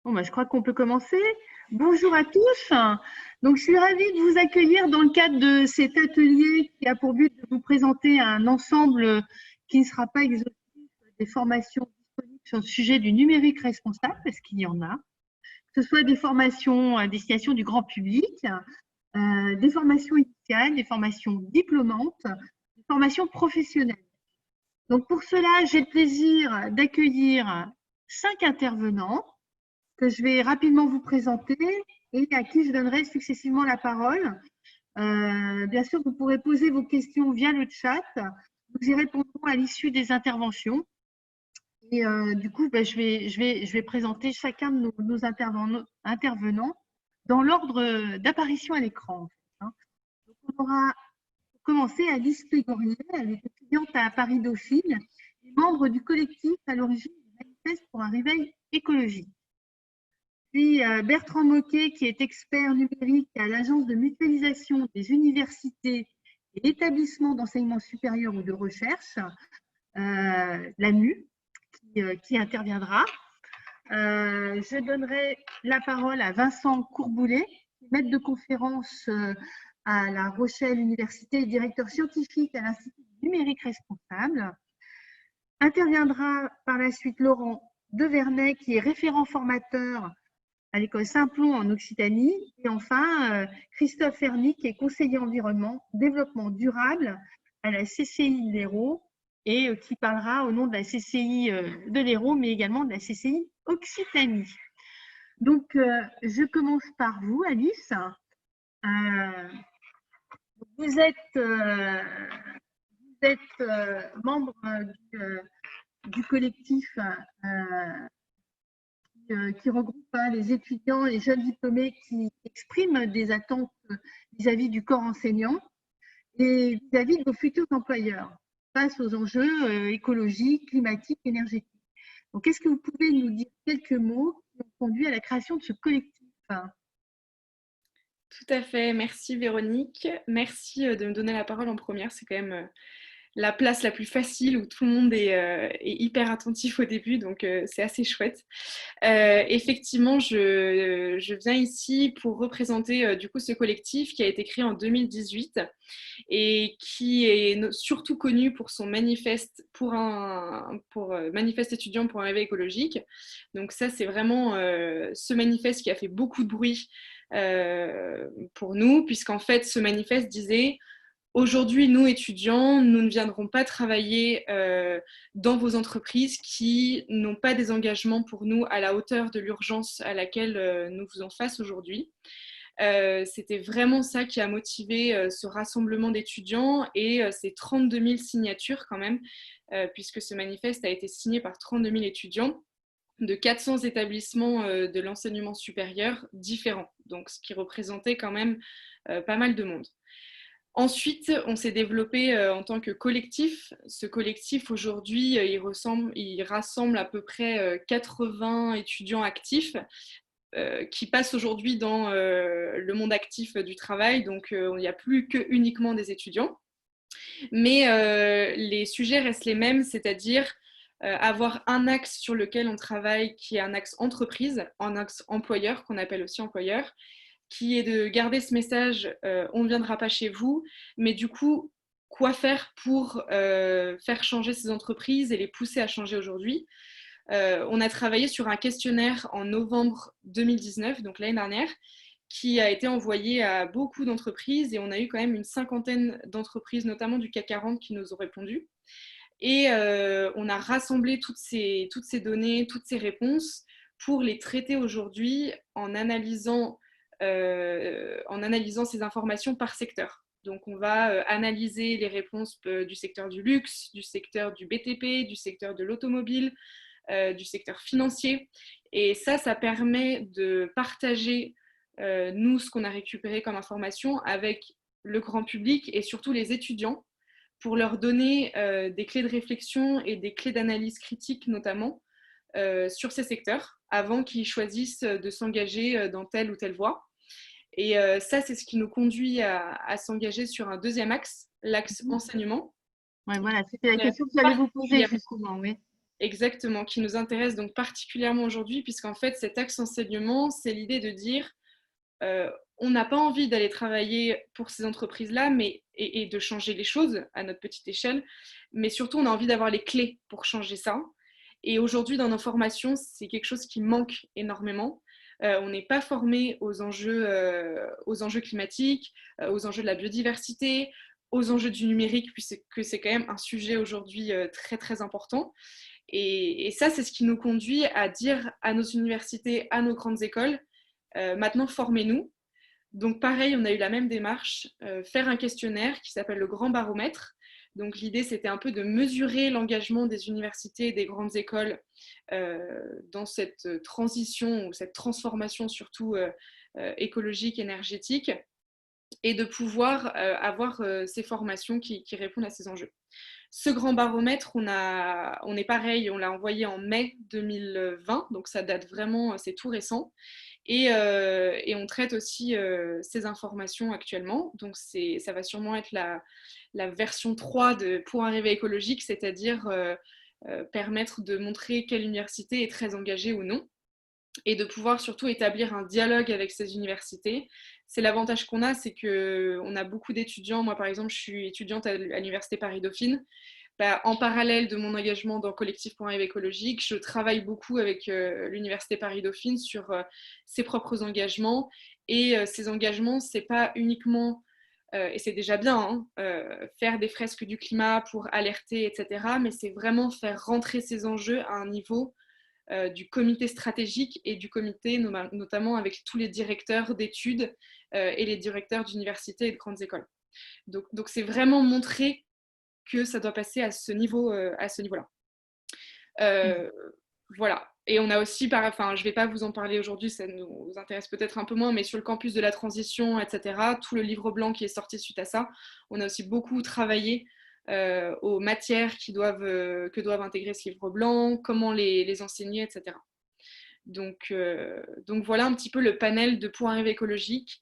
Bon, bah, je crois qu'on peut commencer. Bonjour à tous. Donc, je suis ravie de vous accueillir dans le cadre de cet atelier qui a pour but de vous présenter un ensemble qui ne sera pas exhaustif des formations disponibles sur le sujet du numérique responsable, parce qu'il y en a, que ce soit des formations à destination du grand public, des formations initiales, des formations diplômantes, des formations professionnelles. Donc, pour cela, j'ai le plaisir d'accueillir 5 intervenants que je vais rapidement vous présenter et à qui je donnerai successivement la parole. Bien sûr, vous pourrez poser vos questions via le chat. Nous y répondrons à l'issue des interventions. Et du coup, je vais présenter chacun de nos intervenants dans l'ordre d'apparition à l'écran. Donc, on aura commencé Alice Pégorier, elle est étudiante à Paris Dauphine et membre du collectif à l'origine du manifeste pour un réveil écologique. Puis Bertrand Moquet, qui est expert numérique à l'Agence de mutualisation des universités et établissements d'enseignement supérieur ou de recherche, l'ANU, qui interviendra. Je donnerai la parole à Vincent Courboulet, maître de conférence à La Rochelle Université et directeur scientifique à l'Institut du numérique responsable. Interviendra par la suite Laurent Devernay, qui est référent formateur à l'école Saint-Plon en Occitanie. Et enfin, Christophe Ferny, qui est conseiller environnement, développement durable à la CCI de l'Hérault et qui parlera au nom de la CCI de l'Hérault, mais également de la CCI Occitanie. Donc, je commence par vous, Alice. Vous êtes membre du collectif qui regroupe les étudiants et les jeunes diplômés qui expriment des attentes vis-à-vis du corps enseignant et vis-à-vis de vos futurs employeurs face aux enjeux écologiques, climatiques, énergétiques. Donc, est-ce que vous pouvez nous dire quelques mots qui ont conduit à la création de ce collectif ? Tout à fait, merci Véronique. Merci de me donner la parole en première. C'est quand même la place la plus facile où tout le monde est hyper attentif au début, donc c'est assez chouette. Effectivement, je viens ici pour représenter du coup ce collectif qui a été créé en 2018 et qui est surtout connu pour son manifeste manifeste étudiant pour un réveil écologique. Donc ça, c'est vraiment ce manifeste qui a fait beaucoup de bruit pour nous, puisqu'en fait, ce manifeste disait: aujourd'hui, nous, étudiants, nous ne viendrons pas travailler dans vos entreprises qui n'ont pas des engagements pour nous à la hauteur de l'urgence à laquelle nous faisons face aujourd'hui. C'était vraiment ça qui a motivé ce rassemblement d'étudiants et ces 32 000 signatures quand même, puisque ce manifeste a été signé par 32 000 étudiants de 400 établissements de l'enseignement supérieur différents, donc ce qui représentait quand même pas mal de monde. Ensuite, on s'est développé en tant que collectif. Ce collectif, aujourd'hui, il rassemble à peu près 80 étudiants actifs qui passent aujourd'hui dans le monde actif du travail. Donc, il n'y a plus que uniquement des étudiants. Mais les sujets restent les mêmes, c'est-à-dire avoir un axe sur lequel on travaille qui est un axe entreprise, un axe employeur, qu'on appelle aussi employeur, qui est de garder ce message on ne viendra pas chez vous, mais du coup, quoi faire pour faire changer ces entreprises et les pousser à changer aujourd'hui. On a travaillé sur un questionnaire en novembre 2019, donc l'année dernière, qui a été envoyé à beaucoup d'entreprises et on a eu quand même une cinquantaine d'entreprises, notamment du CAC 40, qui nous ont répondu. Et on a rassemblé toutes ces données, toutes ces réponses pour les traiter aujourd'hui en analysant ces informations par secteur. Donc, on va analyser les réponses du secteur du luxe, du secteur du BTP, du secteur de l'automobile, du secteur financier. Et ça permet de partager, nous, ce qu'on a récupéré comme information avec le grand public et surtout les étudiants pour leur donner des clés de réflexion et des clés d'analyse critique, notamment, sur ces secteurs, avant qu'ils choisissent de s'engager dans telle ou telle voie. Et ça, c'est ce qui nous conduit à s'engager sur un deuxième axe, l'axe enseignement. Ouais, voilà, c'était la question que j'allais vous poser, justement, oui. Exactement, qui nous intéresse donc particulièrement aujourd'hui, puisqu'en fait, cet axe enseignement, c'est l'idée de dire on n'a pas envie d'aller travailler pour ces entreprises-là et de changer les choses à notre petite échelle, mais surtout, on a envie d'avoir les clés pour changer ça. Et aujourd'hui, dans nos formations, c'est quelque chose qui manque énormément. On n'est pas formé aux enjeux climatiques, aux enjeux de la biodiversité, aux enjeux du numérique, puisque c'est quand même un sujet aujourd'hui très, très important. Et ça, c'est ce qui nous conduit à dire à nos universités, à nos grandes écoles, maintenant, formez-nous. Donc pareil, on a eu la même démarche, faire un questionnaire qui s'appelle le Grand Baromètre. Donc l'idée, c'était un peu de mesurer l'engagement des universités et des grandes écoles dans cette transition ou cette transformation surtout écologique, énergétique, et de pouvoir avoir ces formations qui répondent à ces enjeux. Ce grand baromètre, on est pareil, on l'a envoyé en mai 2020, donc ça date vraiment, c'est tout récent. Et on traite aussi ces informations actuellement. Donc ça va sûrement être la version 3 de Pour un réveil écologique, c'est-à-dire permettre de montrer quelle université est très engagée ou non, et de pouvoir surtout établir un dialogue avec ces universités. C'est l'avantage qu'on a, c'est qu'on a beaucoup d'étudiants. Moi, par exemple, je suis étudiante à l'Université Paris-Dauphine. En parallèle de mon engagement dans Collectif pour un réveil écologique, je travaille beaucoup avec l'Université Paris-Dauphine sur ses propres engagements. Et ces engagements, c'est pas uniquement, et c'est déjà bien, faire des fresques du climat pour alerter, etc. Mais c'est vraiment faire rentrer ces enjeux à un niveau du comité stratégique et du comité, notamment avec tous les directeurs d'études et les directeurs d'universités et de grandes écoles. Donc c'est vraiment montrer que ça doit passer à ce niveau-là. Voilà. Et on a aussi, je ne vais pas vous en parler aujourd'hui, ça nous intéresse peut-être un peu moins, mais sur le campus de la transition, etc., tout le livre blanc qui est sorti suite à ça, on a aussi beaucoup travaillé aux matières que doivent intégrer ce livre blanc, comment les enseigner, etc. Donc voilà un petit peu le panel de Pour un rêve écologique,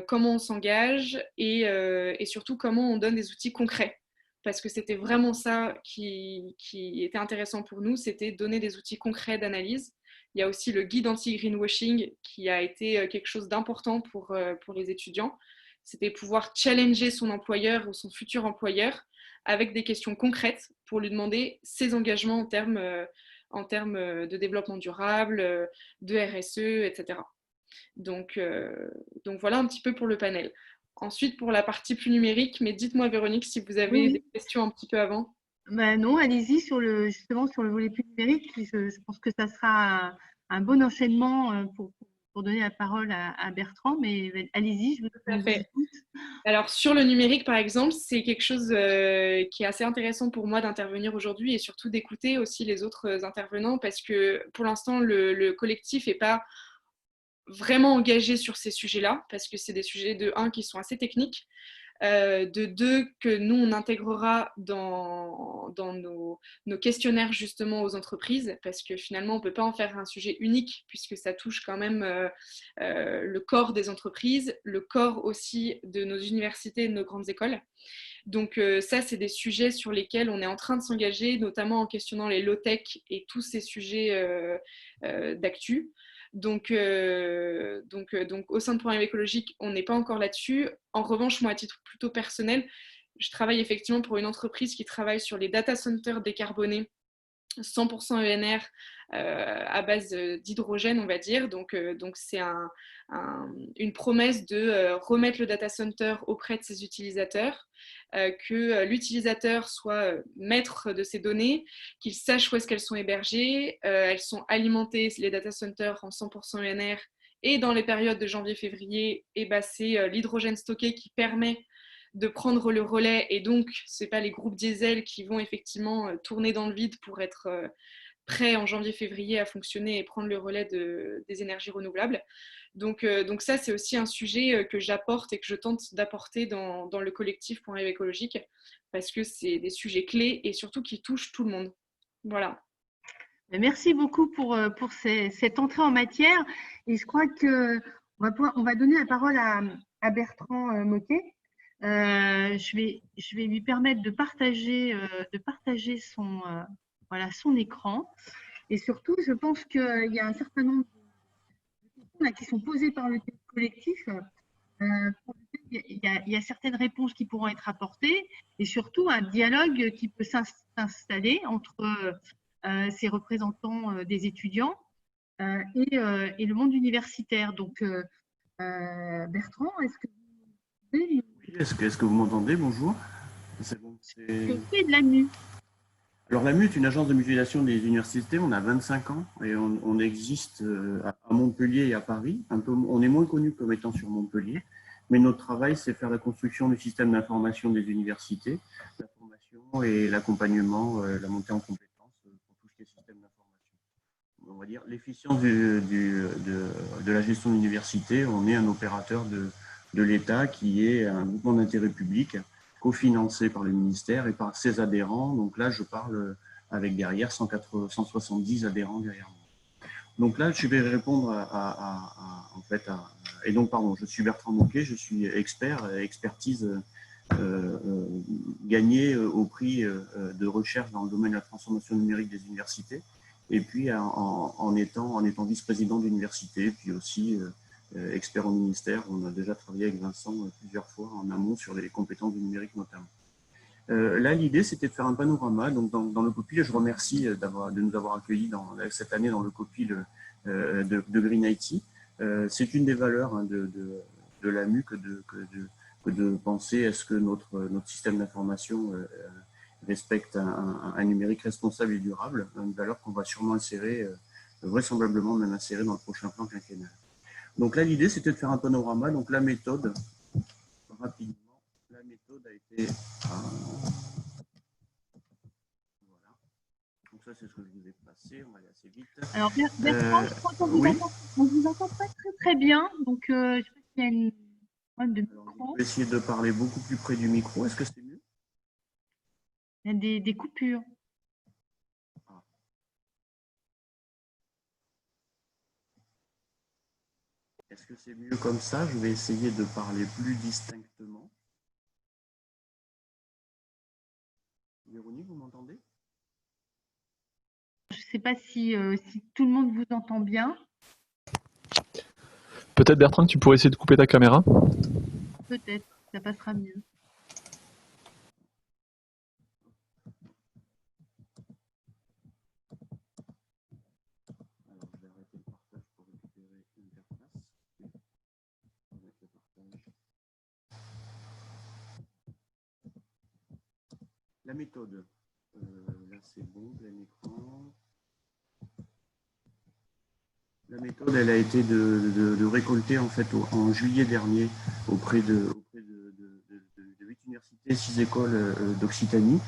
comment on s'engage et surtout comment on donne des outils concrets. Parce que c'était vraiment ça qui était intéressant pour nous, c'était donner des outils concrets d'analyse. Il y a aussi le guide anti-greenwashing qui a été quelque chose d'important pour les étudiants. C'était pouvoir challenger son employeur ou son futur employeur avec des questions concrètes pour lui demander ses engagements en termes de développement durable, de RSE, etc. Donc voilà un petit peu pour le panel. Ensuite, pour la partie plus numérique, mais dites-moi Véronique si vous avez des questions un petit peu avant. Non, allez-y justement sur le volet plus numérique. Je pense que ça sera un bon enchaînement pour donner la parole à Bertrand, mais allez-y, je vous écoute. Alors sur le numérique par exemple, c'est quelque chose qui est assez intéressant pour moi d'intervenir aujourd'hui et surtout d'écouter aussi les autres intervenants parce que pour l'instant le collectif n'est pas vraiment engagé sur ces sujets-là parce que c'est des sujets de 1 qui sont assez techniques, de 2 que nous on intégrera dans nos questionnaires justement aux entreprises parce que finalement on ne peut pas en faire un sujet unique puisque ça touche quand même le corps des entreprises, le corps aussi de nos universités et de nos grandes écoles. Donc ça, c'est des sujets sur lesquels on est en train de s'engager, notamment en questionnant les low-tech et tous ces sujets d'actu. Donc, au sein de Programme écologique, on n'est pas encore là-dessus. En revanche, moi, à titre plutôt personnel, je travaille effectivement pour une entreprise qui travaille sur les data centers décarbonés 100% ENR à base d'hydrogène, on va dire. Donc c'est une promesse de remettre le data center auprès de ses utilisateurs, que l'utilisateur soit maître de ces données, qu'il sache où est-ce qu'elles sont hébergées. Elles sont alimentées, les data centers, en 100% ENR. Et dans les périodes de janvier-février, c'est l'hydrogène stocké qui permet de prendre le relais et donc ce n'est pas les groupes diesel qui vont effectivement tourner dans le vide pour être prêts en janvier-février à fonctionner et prendre le relais des énergies renouvelables. Donc ça, c'est aussi un sujet que j'apporte et que je tente d'apporter dans le collectif Point Rêve écologique parce que c'est des sujets clés et surtout qui touchent tout le monde. Voilà. Merci beaucoup pour cette entrée en matière et je crois qu'on va donner la parole à Bertrand Moquet. Je vais lui permettre de partager voilà, son écran. Et surtout, je pense qu'il y a un certain nombre de questions là, qui sont posées par le collectif. Il y a certaines réponses qui pourront être apportées et surtout un dialogue qui peut s'installer entre ces représentants des étudiants et le monde universitaire. Donc, Bertrand, est-ce que vous pouvez Oui, est-ce que vous m'entendez? Bonjour. C'est bon. que fait de l'AMU? Alors l'AMU est une agence de mutualisation des universités. On a 25 ans et on existe à Montpellier et à Paris. On est moins connu comme étant sur Montpellier, mais notre travail, c'est faire la construction du système d'information des universités, la formation et l'accompagnement, la montée en compétences pour tout ce qui est système d'information. On va dire l'efficience de la gestion de l'université. On est un opérateur de l'État qui est un groupement d'intérêt public cofinancé par le ministère et par ses adhérents. Donc là, je parle avec derrière 170 adhérents derrière moi. Donc là, je vais répondre et donc, pardon, je suis Bertrand Moquet, je suis expertise gagnée au prix de recherche dans le domaine de la transformation numérique des universités. Et puis en étant vice-président d'université, puis aussi expert au ministère. On a déjà travaillé avec Vincent plusieurs fois en amont sur les compétences du numérique notamment. Là, l'idée, c'était de faire un panorama. Donc, dans le COPIL, je remercie de nous avoir accueillis cette année dans le COPIL de Green IT. C'est une des valeurs de l'AMU que de penser est-ce que notre système d'information respecte un numérique responsable et durable, une valeur qu'on va sûrement insérer, vraisemblablement même insérer dans le prochain plan quinquennal. Donc là, l'idée, c'était de faire un panorama. Donc la méthode, rapidement, la méthode a été... voilà. Donc ça, c'est ce que je vous ai passé. On va aller assez vite. Alors, Bertrand, je crois qu'on vous entend pas très bien. Donc, je sais pas s'il y a une problème de micro. Je vais essayer de parler beaucoup plus près du micro. Est-ce que c'est mieux? Il y a des coupures. Est-ce que c'est mieux comme ça? Je vais essayer de parler plus distinctement. Véronique, vous m'entendez? Je ne sais pas si tout le monde vous entend bien. Peut-être Bertrand, que tu pourrais essayer de couper ta caméra? Peut-être, ça passera mieux. Alors, je vais arrêter le partage pour récupérer l'interface. Avec le partage. La méthode. Là, c'est bon, plein écran. La méthode, elle a été de récolter en fait en juillet dernier auprès de 8 universités, 6 écoles d'Occitanie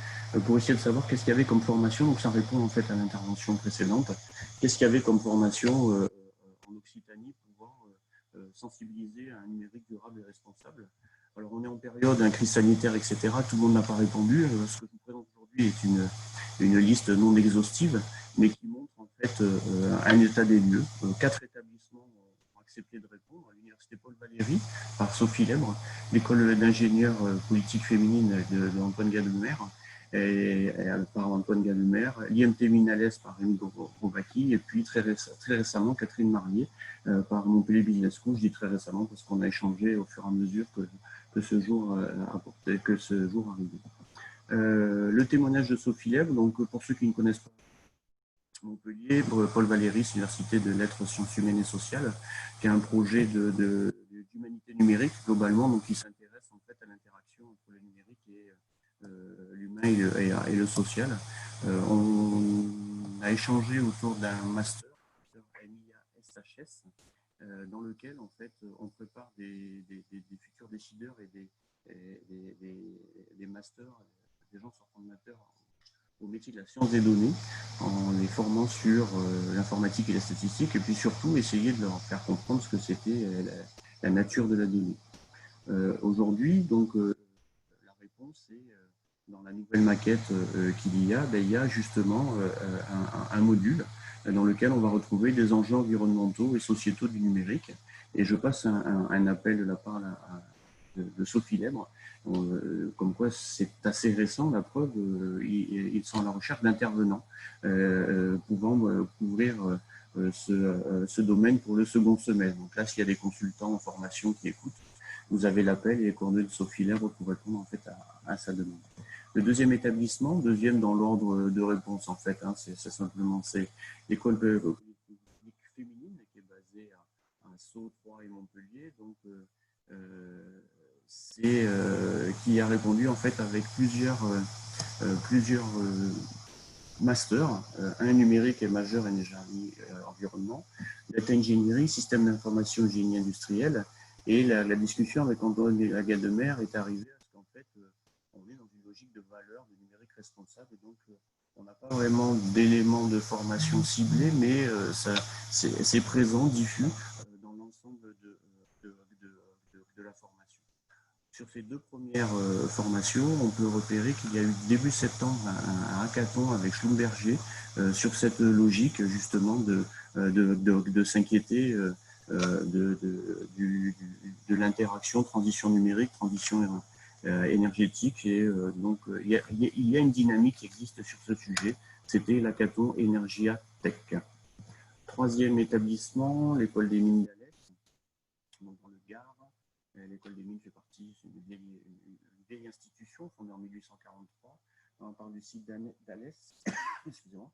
pour essayer de savoir qu'est-ce qu'il y avait comme formation. Donc ça répond en fait à l'intervention précédente. Qu'est-ce qu'il y avait comme formation en Occitanie pour pouvoir sensibiliser à un numérique durable et responsable. Alors on est en période crise sanitaire, etc. Tout le monde n'a pas répondu. Ce que je vous présente aujourd'hui est une liste non exhaustive, mais qui montre en fait un état des lieux. 4 établissements ont accepté de répondre. L'université Paul Valéry par Sophie Lèbre, l'école d'ingénieurs politique féminine d'Antoine Galumer par Antoine Galumer, l'IMT Minales par Rémi Grovaki, et puis très récemment Catherine Marier par Montpellier Business School. Je dis très récemment parce qu'on a échangé au fur et à mesure que ce jour arrivait. Le témoignage de Sophie Lèbre, donc pour ceux qui ne connaissent pas Montpellier, Paul Valéry, Université de Lettres, Sciences Humaines et Sociales, qui a un projet d'humanité numérique globalement, donc qui s'intéresse en fait à l'interaction entre le numérique et l'humain et le social. On a échangé autour d'un master MIA-SHS, dans lequel en fait on prépare des futurs décideurs et des masters, des gens sortant de master au métier de la science des données, en les formant sur l'informatique et la statistique, et puis surtout essayer de leur faire comprendre ce que c'était la nature de la donnée. Aujourd'hui, donc, la réponse est dans la nouvelle maquette qu'il y a justement un module dans lequel on va retrouver des enjeux environnementaux et sociétaux du numérique. Et je passe un appel de la part de Sophie Lèbre, comme quoi c'est assez récent, la preuve, ils sont à la recherche d'intervenants pouvant couvrir ce domaine pour le second semestre. Donc là, s'il y a des consultants en formation qui écoutent, vous avez l'appel et les coordonnées de Sophie Lèvre pour répondre en fait à sa demande. Le deuxième établissement, deuxième dans l'ordre de réponse en fait, c'est l'école féminine qui est basée à Sceaux, Troyes et Montpellier. Donc qui a répondu en fait avec plusieurs masters, un numérique et majeur énergie environnement, data engineering, système d'information génie industriel. Et la discussion avec Antoine Agademer est arrivée à ce qu'en fait, on est dans une logique de valeur, de numérique responsable. Et donc, on n'a pas vraiment d'éléments de formation ciblés, mais c'est présent, diffus dans l'ensemble de la formation. Sur ces deux premières formations, on peut repérer qu'il y a eu début septembre un hackathon avec Schlumberger sur cette logique justement de s'inquiéter de l'interaction transition numérique, transition énergétique. Et donc, il y a une dynamique qui existe sur ce sujet. C'était l'hackathon Energia Tech. Troisième établissement, l'école des mines d'Alès, donc dans le Gard. L'école des mines fait partie d'une vieille institution fondée en 1843. On parle du site d'Alès. Excusez-moi.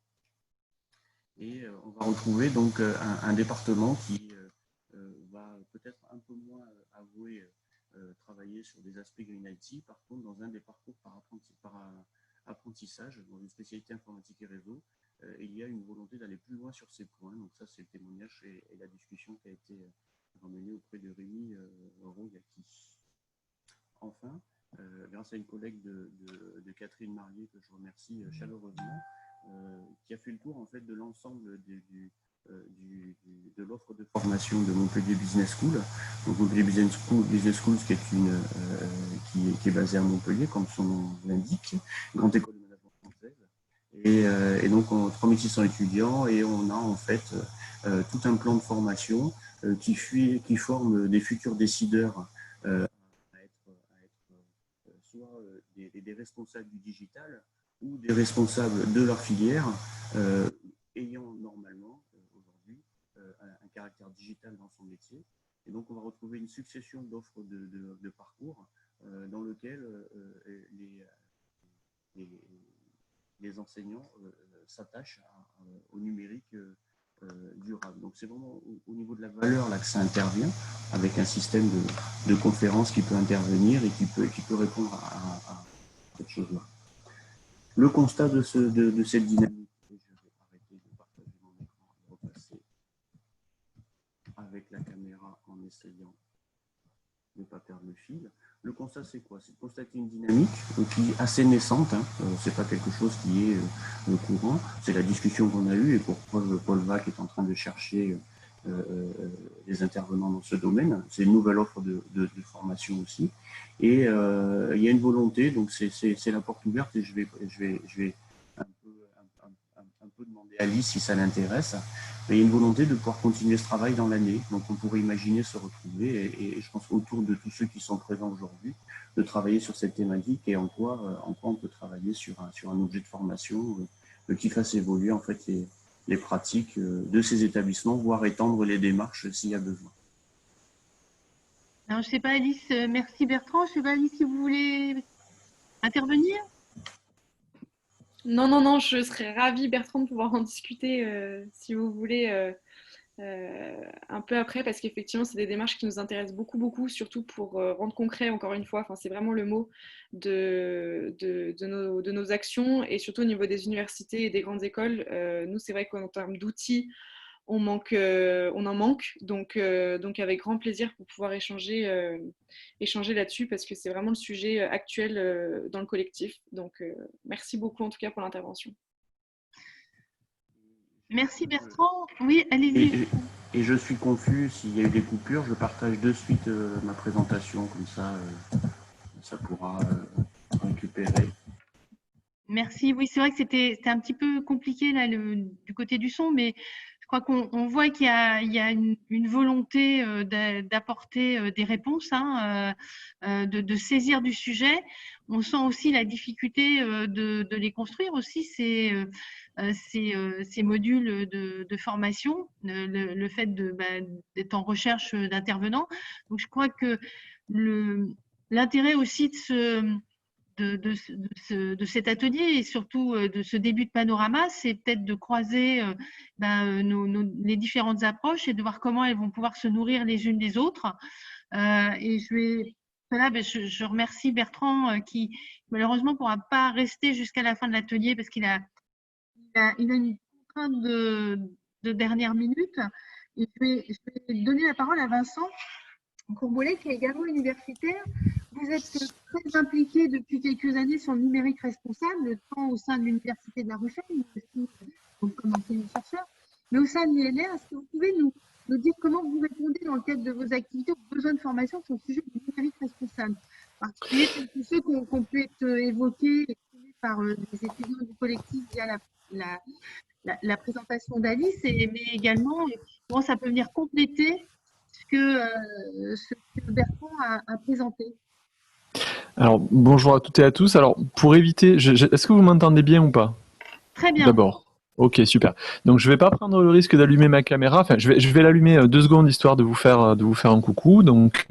Et on va retrouver donc un département qui va peut-être un peu moins avouer travailler sur des aspects Green IT. Par contre, dans un des parcours par apprentissage, dans une spécialité informatique et réseau, il y a une volonté d'aller plus loin sur ces points. Donc ça, c'est le témoignage et la discussion qui a été ramenée auprès de Rémi Royaki. Enfin, grâce à une collègue de Catherine Marier, que je remercie chaleureusement, qui a fait le tour en fait de l'ensemble de l'offre de formation de Montpellier Business School. Donc Montpellier Business School qui est basée à Montpellier, comme son nom l'indique, grande école de management française. Et donc on a 3600 étudiants et on a en fait tout un plan de formation qui forme des futurs décideurs à être soit des responsables du digital ou des responsables de leur filière ayant normalement aujourd'hui un caractère digital dans son métier. Et donc on va retrouver une succession d'offres de parcours dans lequel les enseignants s'attachent au numérique durable. Donc c'est vraiment au niveau de la valeur là que ça intervient, avec un système de conférences qui peut intervenir et qui peut répondre à cette chose-là. Le constat de cette dynamique, et je vais arrêter de partager mon écran et repasser avec la caméra en essayant de ne pas perdre le fil. Le constat, c'est quoi? C'est de constater une dynamique qui est assez naissante. Ce n'est pas quelque chose qui est courant. C'est la discussion qu'on a eue et pour preuve, Paul Vac est en train de chercher des intervenants dans ce domaine. C'est une nouvelle offre de formation aussi. Et il y a une volonté, donc c'est la porte ouverte et je vais un peu demander à Alice si ça l'intéresse. Mais il y a une volonté de pouvoir continuer ce travail dans l'année. Donc on pourrait imaginer se retrouver et je pense autour de tous ceux qui sont présents aujourd'hui, de travailler sur cette thématique et en quoi on peut travailler sur un objet de formation qui fasse évoluer en fait les pratiques de ces établissements, voire étendre les démarches s'il y a besoin. Alors, je ne sais pas, Alice, merci Bertrand. Je ne sais pas, Alice, si vous voulez intervenir. Non, je serais ravie, Bertrand, de pouvoir en discuter si vous voulez un peu après, parce qu'effectivement, c'est des démarches qui nous intéressent beaucoup, surtout pour rendre concret, encore une fois, c'est vraiment le mot de nos actions, et surtout au niveau des universités et des grandes écoles. Nous, c'est vrai qu'en termes d'outils, on en manque, donc avec grand plaisir pour pouvoir échanger là-dessus, parce que c'est vraiment le sujet actuel dans le collectif. Donc, merci beaucoup en tout cas pour l'intervention. Merci Bertrand. Oui, allez-y. Et je suis confus, s'il y a eu des coupures, je partage de suite ma présentation, comme ça, ça pourra récupérer. Merci. Oui, c'est vrai que c'était un petit peu compliqué là, du côté du son, mais je crois qu'on voit qu'il y a une volonté d'apporter des réponses, hein, de saisir du sujet. On sent aussi la difficulté de les construire aussi, ces modules de formation, le fait d'être en recherche d'intervenants. Donc, je crois que l'intérêt aussi de cet atelier et surtout de ce début de panorama, c'est peut-être de croiser les différentes approches et de voir comment elles vont pouvoir se nourrir les unes des autres. Et je remercie Bertrand qui malheureusement ne pourra pas rester jusqu'à la fin de l'atelier parce qu'il a une contrainte de dernière minute. Et je vais donner la parole à Vincent Courbolet, qui est également universitaire. Vous êtes très impliqué depuis quelques années sur le numérique responsable, tant au sein de l'Université de La Rochelle, mais aussi comme enseignant-chercheur, mais au sein de l'INR. Est-ce que vous pouvez nous dire comment vous répondez dans le cadre de vos activités aux besoins de formation sur le sujet du numérique responsable, en particulier tous ceux qui ont pu être évoqués par les étudiants du collectif via la présentation d'Alice, mais également comment ça peut venir compléter ce que Bertrand a présenté. Alors, bonjour à toutes et à tous. Alors, pour éviter, est-ce que vous m'entendez bien ou pas? Très bien. D'abord. Ok, super. Donc, je ne vais pas prendre le risque d'allumer ma caméra. Enfin, je vais l'allumer 2 secondes histoire de vous faire un coucou. Donc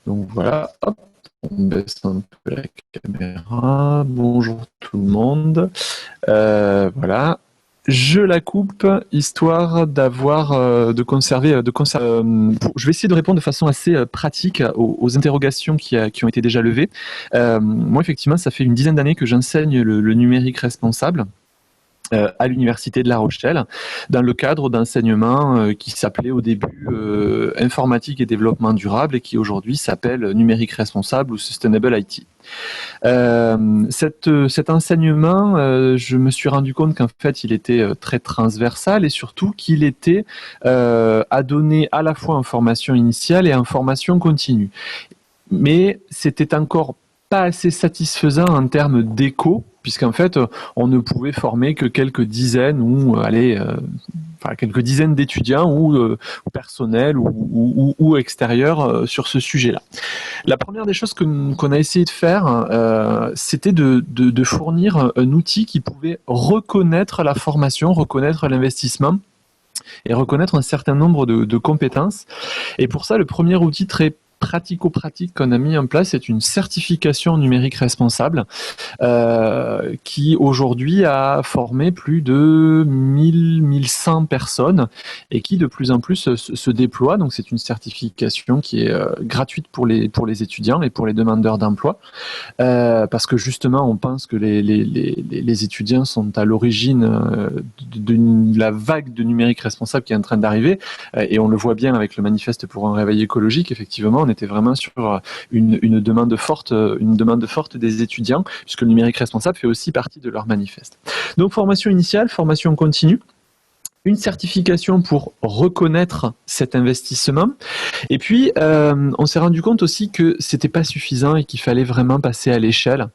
voilà. Hop, on baisse un peu la caméra. Bonjour tout le monde. Voilà. Je la coupe histoire de conserver. Je vais essayer de répondre de façon assez pratique aux interrogations qui ont été déjà levées. Moi, effectivement, ça fait une dizaine d'années que j'enseigne le numérique responsable à l'Université de La Rochelle, dans le cadre d'enseignement qui s'appelait au début informatique et développement durable et qui aujourd'hui s'appelle numérique responsable ou sustainable IT. Cet enseignement, je me suis rendu compte qu'en fait, il était très transversal et surtout qu'il était à donner à la fois en formation initiale et en formation continue. Mais c'était encore pas assez satisfaisant en termes d'écho, puisqu'en fait, on ne pouvait former que quelques dizaines quelques dizaines d'étudiants ou personnels ou extérieurs sur ce sujet-là. La première des choses qu'on a essayé de faire, c'était de fournir un outil qui pouvait reconnaître la formation, reconnaître l'investissement et reconnaître un certain nombre de compétences. Et pour ça, le premier outil très pratico-pratique qu'on a mis en place, c'est une certification numérique responsable qui aujourd'hui a formé plus de 1100 personnes et qui de plus en plus se déploie. Donc c'est une certification qui est gratuite pour les étudiants et pour les demandeurs d'emploi parce que justement on pense que les étudiants sont à l'origine de la vague de numérique responsable qui est en train d'arriver et on le voit bien avec le manifeste pour un réveil écologique. Effectivement, on était vraiment sur une demande forte des étudiants, puisque le numérique responsable fait aussi partie de leur manifeste. Donc formation initiale, formation continue, une certification pour reconnaître cet investissement. Et puis, on s'est rendu compte aussi que c'était pas suffisant et qu'il fallait vraiment passer à l'échelle.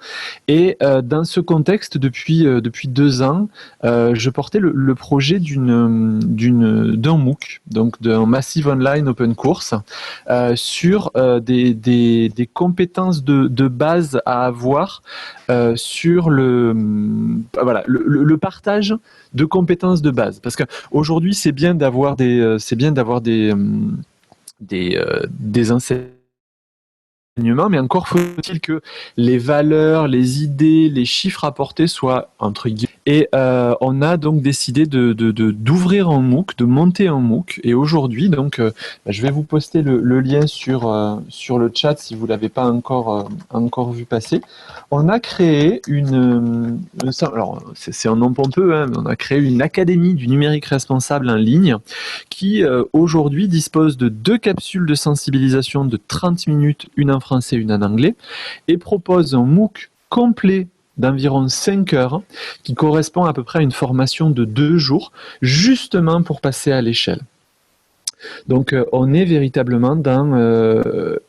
Et dans ce contexte, depuis 2 ans, je portais le projet d'un MOOC, donc d'un Massive Online Open Course, sur des compétences de base à avoir sur le partage de compétences de base. Parce qu'aujourd'hui, c'est bien d'avoir des enseignements, mais encore faut-il que les valeurs, les idées, les chiffres apportés soient entre guillemets. Et on a donc décidé d'ouvrir un MOOC, de monter un MOOC. Et aujourd'hui, donc, je vais vous poster le lien sur le chat si vous l'avez pas encore vu passer. On a créé alors c'est un nom pompeux, hein, mais on a créé une académie du numérique responsable en ligne qui aujourd'hui dispose de 2 capsules de sensibilisation de 30 minutes, une en français, une en anglais, et propose un MOOC complet d'environ 5 heures qui correspond à peu près à une formation de 2 jours, justement pour passer à l'échelle. Donc, on est véritablement dans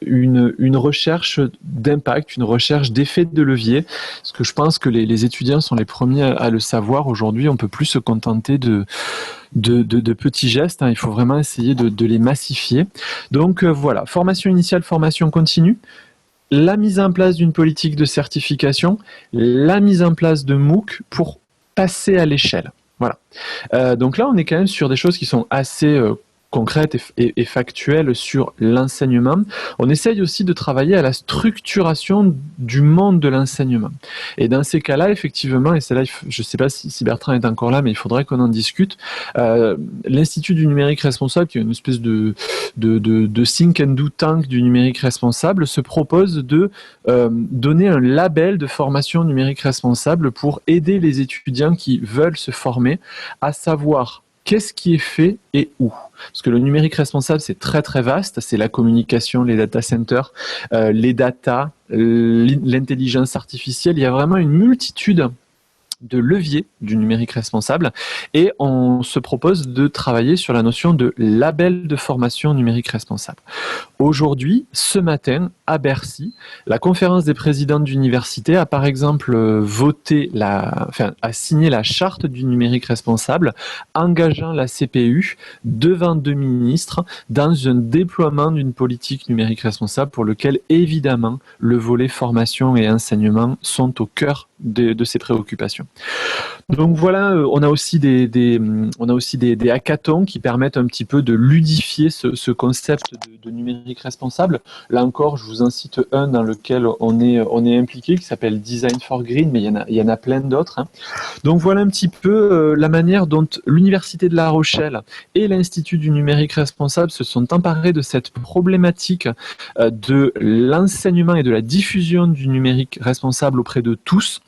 une recherche d'impact, une recherche d'effet de levier, parce que je pense que les étudiants sont les premiers à le savoir aujourd'hui. On ne peut plus se contenter de petits gestes, hein. Il faut vraiment essayer de les massifier. Donc, voilà, formation initiale, formation continue, la mise en place d'une politique de certification, la mise en place de MOOC pour passer à l'échelle. Voilà. Donc là, on est quand même sur des choses qui sont assez concrètes et factuelles sur l'enseignement. On essaye aussi de travailler à la structuration du monde de l'enseignement. Et dans ces cas-là, effectivement, et c'est là, je ne sais pas si Bertrand est encore là, mais il faudrait qu'on en discute. L'Institut du numérique responsable, qui est une espèce de think and do tank du numérique responsable, se propose de donner un label de formation numérique responsable pour aider les étudiants qui veulent se former à savoir qu'est-ce qui est fait et où. Parce que le numérique responsable, c'est très très vaste. C'est la communication, les data centers, les data, l'intelligence artificielle. Il y a vraiment une multitude de levier du numérique responsable et on se propose de travailler sur la notion de label de formation numérique responsable. Aujourd'hui, ce matin, à Bercy, la conférence des présidents d'université a par exemple a signé la charte du numérique responsable, engageant la CPU devant 2 ministres dans un déploiement d'une politique numérique responsable pour lequel, évidemment, le volet formation et enseignement sont au cœur de ces préoccupations. Donc voilà, on a aussi des hackathons qui permettent un petit peu de ludifier ce concept de numérique responsable. Là encore, je vous en cite un dans lequel on est impliqué, qui s'appelle Design for Green, mais il y en a plein d'autres, hein. Donc voilà un petit peu la manière dont l'Université de La Rochelle et l'Institut du numérique responsable se sont emparés de cette problématique de l'enseignement et de la diffusion du numérique responsable auprès de tous,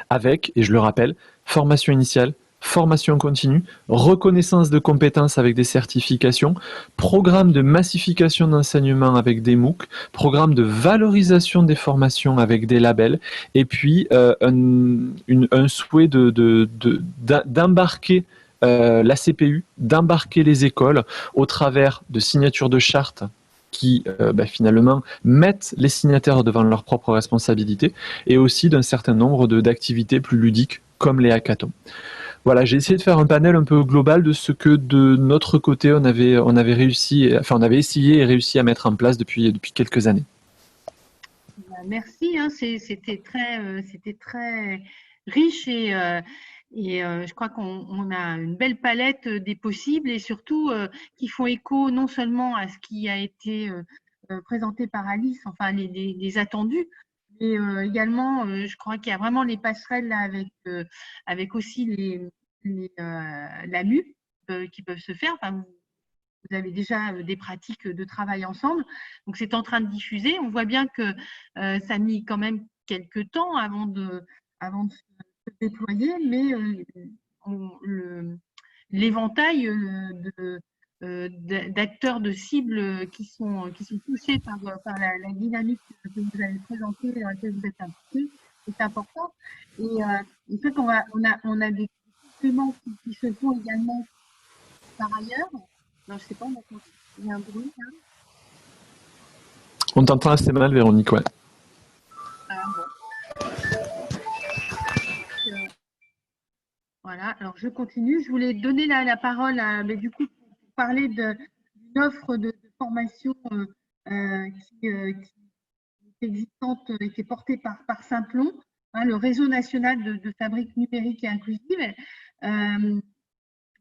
avec, et je le rappelle, formation initiale, formation continue, reconnaissance de compétences avec des certifications, programme de massification d'enseignement avec des MOOC, programme de valorisation des formations avec des labels, et puis un souhait d'embarquer la CPU, d'embarquer les écoles au travers de signatures de chartes qui finalement mettent les signataires devant leurs propres responsabilités et aussi d'un certain nombre d'activités plus ludiques comme les hackathons. Voilà, j'ai essayé de faire un panel un peu global de ce que de notre côté on avait essayé et réussi à mettre en place depuis quelques années. Merci, hein, c'était très riche et je crois qu'on a une belle palette des possibles et surtout qui font écho non seulement à ce qui a été présenté par Alice, enfin les attendus, mais également, je crois qu'il y a vraiment les passerelles là avec aussi la MU qui peuvent se faire. Enfin, vous avez déjà des pratiques de travail ensemble. Donc, c'est en train de diffuser. On voit bien que ça a mis quand même quelques temps avant de se déployer, mais l'éventail d'acteurs, de cibles qui sont touchés par la dynamique que vous avez présentée, dans laquelle vous êtes impliqués, est important. Et en fait, on a des compléments qui se font également par ailleurs. Non, je sais pas, il y a un bruit là. On t'entend assez mal, Véronique, ouais. Ah bon. Voilà, alors je continue. Je voulais donner la parole mais du coup, pour parler d'une offre de formation qui est existante et qui est portée par Simplon, hein, le réseau national de fabriques numériques et inclusives.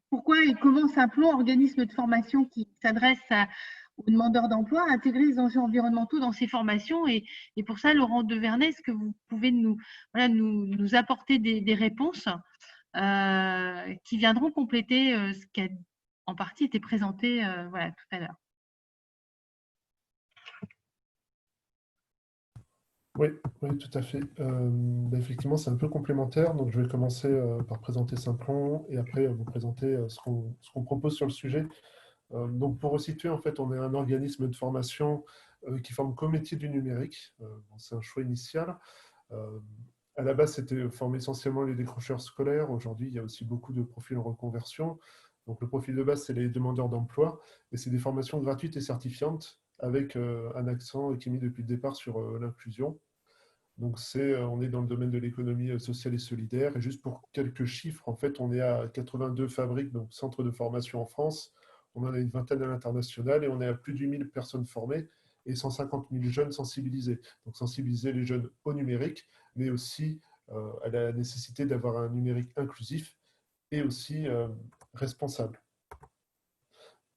Pourquoi et comment Simplon, organisme de formation qui s'adresse aux demandeurs d'emploi, intégrer les enjeux environnementaux dans ces formations. Et pour ça, Laurent Devernay, est-ce que vous pouvez nous apporter des réponses qui viendront compléter ce qui a en partie été présenté tout à l'heure? Oui, tout à fait. Effectivement, c'est un peu complémentaire. Donc, je vais commencer par présenter Simplon et après vous présenter ce qu'on propose sur le sujet. Donc, pour resituer, en fait, on est un organisme de formation qui forme qu'au métier du numérique. C'est un choix initial. À la base, c'était former essentiellement les décrocheurs scolaires. Aujourd'hui, il y a aussi beaucoup de profils en reconversion. Donc, le profil de base, c'est les demandeurs d'emploi, et c'est des formations gratuites et certifiantes avec un accent qui est mis depuis le départ sur l'inclusion. Donc, on est dans le domaine de l'économie sociale et solidaire. Et juste pour quelques chiffres, en fait, on est à 82 fabriques, donc centres de formation en France. On en a une vingtaine à l'international et on est à plus de 8 000 personnes formées et 150 000 jeunes sensibilisés. Donc, sensibiliser les jeunes au numérique, mais aussi à la nécessité d'avoir un numérique inclusif et aussi responsable.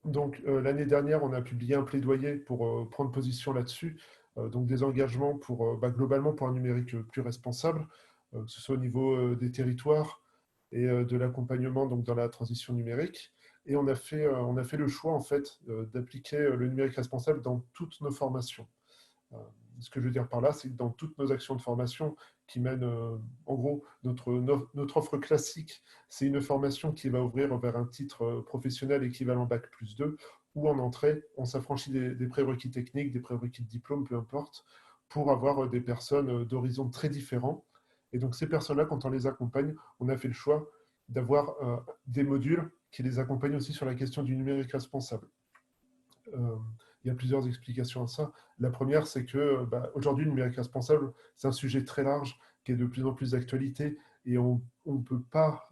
Donc, l'année dernière, on a publié un plaidoyer pour prendre position là-dessus, donc des engagements globalement pour un numérique plus responsable, que ce soit au niveau des territoires et de l'accompagnement donc dans la transition numérique. Et on a fait le choix en fait d'appliquer le numérique responsable dans toutes nos formations. Ce que je veux dire par là, c'est que dans toutes nos actions de formation qui mènent, en gros, notre offre classique, c'est une formation qui va ouvrir vers un titre professionnel équivalent Bac+2, ou en entrée, on s'affranchit des prérequis techniques, des prérequis de diplôme, peu importe, pour avoir des personnes d'horizons très différents. Et donc ces personnes-là, quand on les accompagne, on a fait le choix d'avoir des modules qui les accompagnent aussi sur la question du numérique responsable. Il y a plusieurs explications à ça. La première, c'est que aujourd'hui, le numérique responsable, c'est un sujet très large qui est de plus en plus d'actualité et on ne peut pas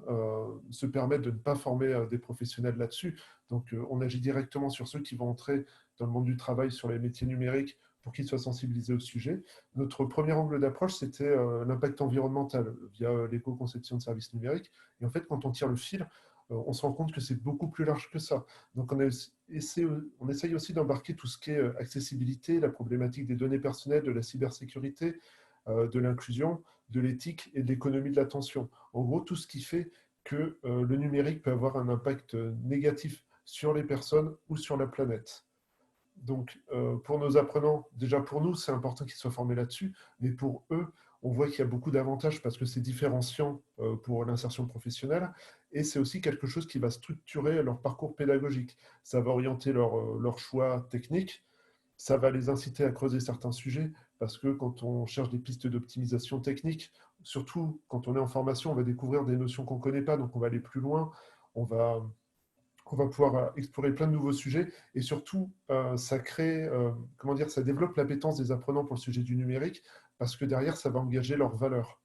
se permettre de ne pas former des professionnels là-dessus. Donc, on agit directement sur ceux qui vont entrer dans le monde du travail sur les métiers numériques pour qu'ils soient sensibilisés au sujet. Notre premier angle d'approche, c'était l'impact environnemental via l'éco-conception de services numériques. Et en fait, quand on tire le fil, on se rend compte que c'est beaucoup plus large que ça. Donc, on essaye aussi d'embarquer tout ce qui est accessibilité, la problématique des données personnelles, de la cybersécurité, de l'inclusion, de l'éthique et de l'économie de l'attention. En gros, tout ce qui fait que le numérique peut avoir un impact négatif sur les personnes ou sur la planète. Donc, pour nos apprenants, déjà pour nous, c'est important qu'ils soient formés là-dessus, mais pour eux, on voit qu'il y a beaucoup d'avantages parce que c'est différenciant pour l'insertion professionnelle et c'est aussi quelque chose qui va structurer leur parcours pédagogique. Ça va orienter leur choix technique, ça va les inciter à creuser certains sujets parce que quand on cherche des pistes d'optimisation technique, surtout quand on est en formation, on va découvrir des notions qu'on ne connaît pas, donc on va aller plus loin, on va pouvoir explorer plein de nouveaux sujets et surtout, ça crée, comment dire, ça développe l'appétence des apprenants pour le sujet du numérique parce que derrière, ça va engager leurs valeurs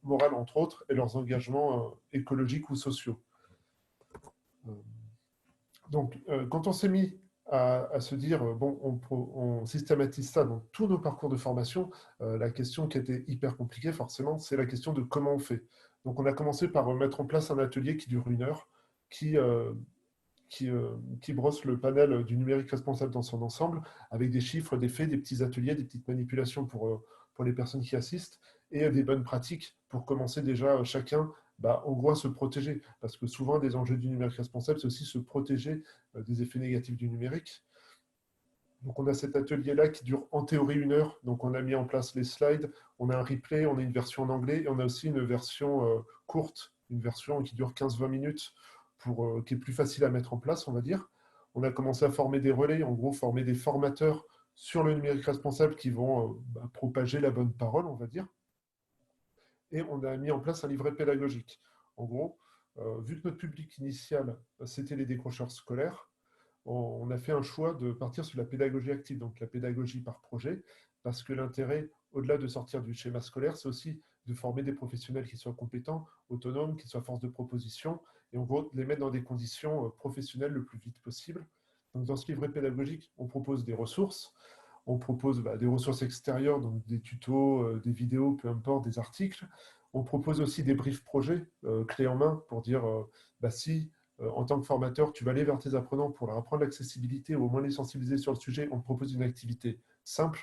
morales entre autres et leurs engagements écologiques ou sociaux. Donc, quand on s'est mis à se dire, bon, on systématise ça dans tous nos parcours de formation, la question qui était hyper compliquée forcément, c'est la question de comment on fait. Donc, on a commencé par mettre en place un atelier qui dure 1 heure, qui brosse le panel du numérique responsable dans son ensemble, avec des chiffres, des faits, des petits ateliers, des petites manipulations pour les personnes qui assistent, et des bonnes pratiques pour commencer déjà chacun, en gros, à se protéger. Parce que souvent, des enjeux du numérique responsable, c'est aussi se protéger des effets négatifs du numérique. Donc, on a cet atelier-là qui dure en théorie 1 heure. Donc, on a mis en place les slides, on a un replay, on a une version en anglais, et on a aussi une version courte, une version qui dure 15-20 minutes, qui est plus facile à mettre en place, on va dire. On a commencé à former des relais, en gros, former des formateurs sur le numérique responsable qui vont propager la bonne parole, on va dire. Et on a mis en place un livret pédagogique. En gros, vu que notre public initial, c'était les décrocheurs scolaires, on a fait un choix de partir sur la pédagogie active, donc la pédagogie par projet, parce que l'intérêt, au-delà de sortir du schéma scolaire, c'est aussi de former des professionnels qui soient compétents, autonomes, qui soient force de proposition, et en gros, de les mettre dans des conditions professionnelles le plus vite possible. Donc, dans ce livret pédagogique, on propose des ressources. On propose des ressources extérieures, donc des tutos, des vidéos, peu importe, des articles. On propose aussi des briefs projets clés en main pour dire si en tant que formateur, tu vas aller vers tes apprenants pour leur apprendre l'accessibilité ou au moins les sensibiliser sur le sujet, on te propose une activité simple.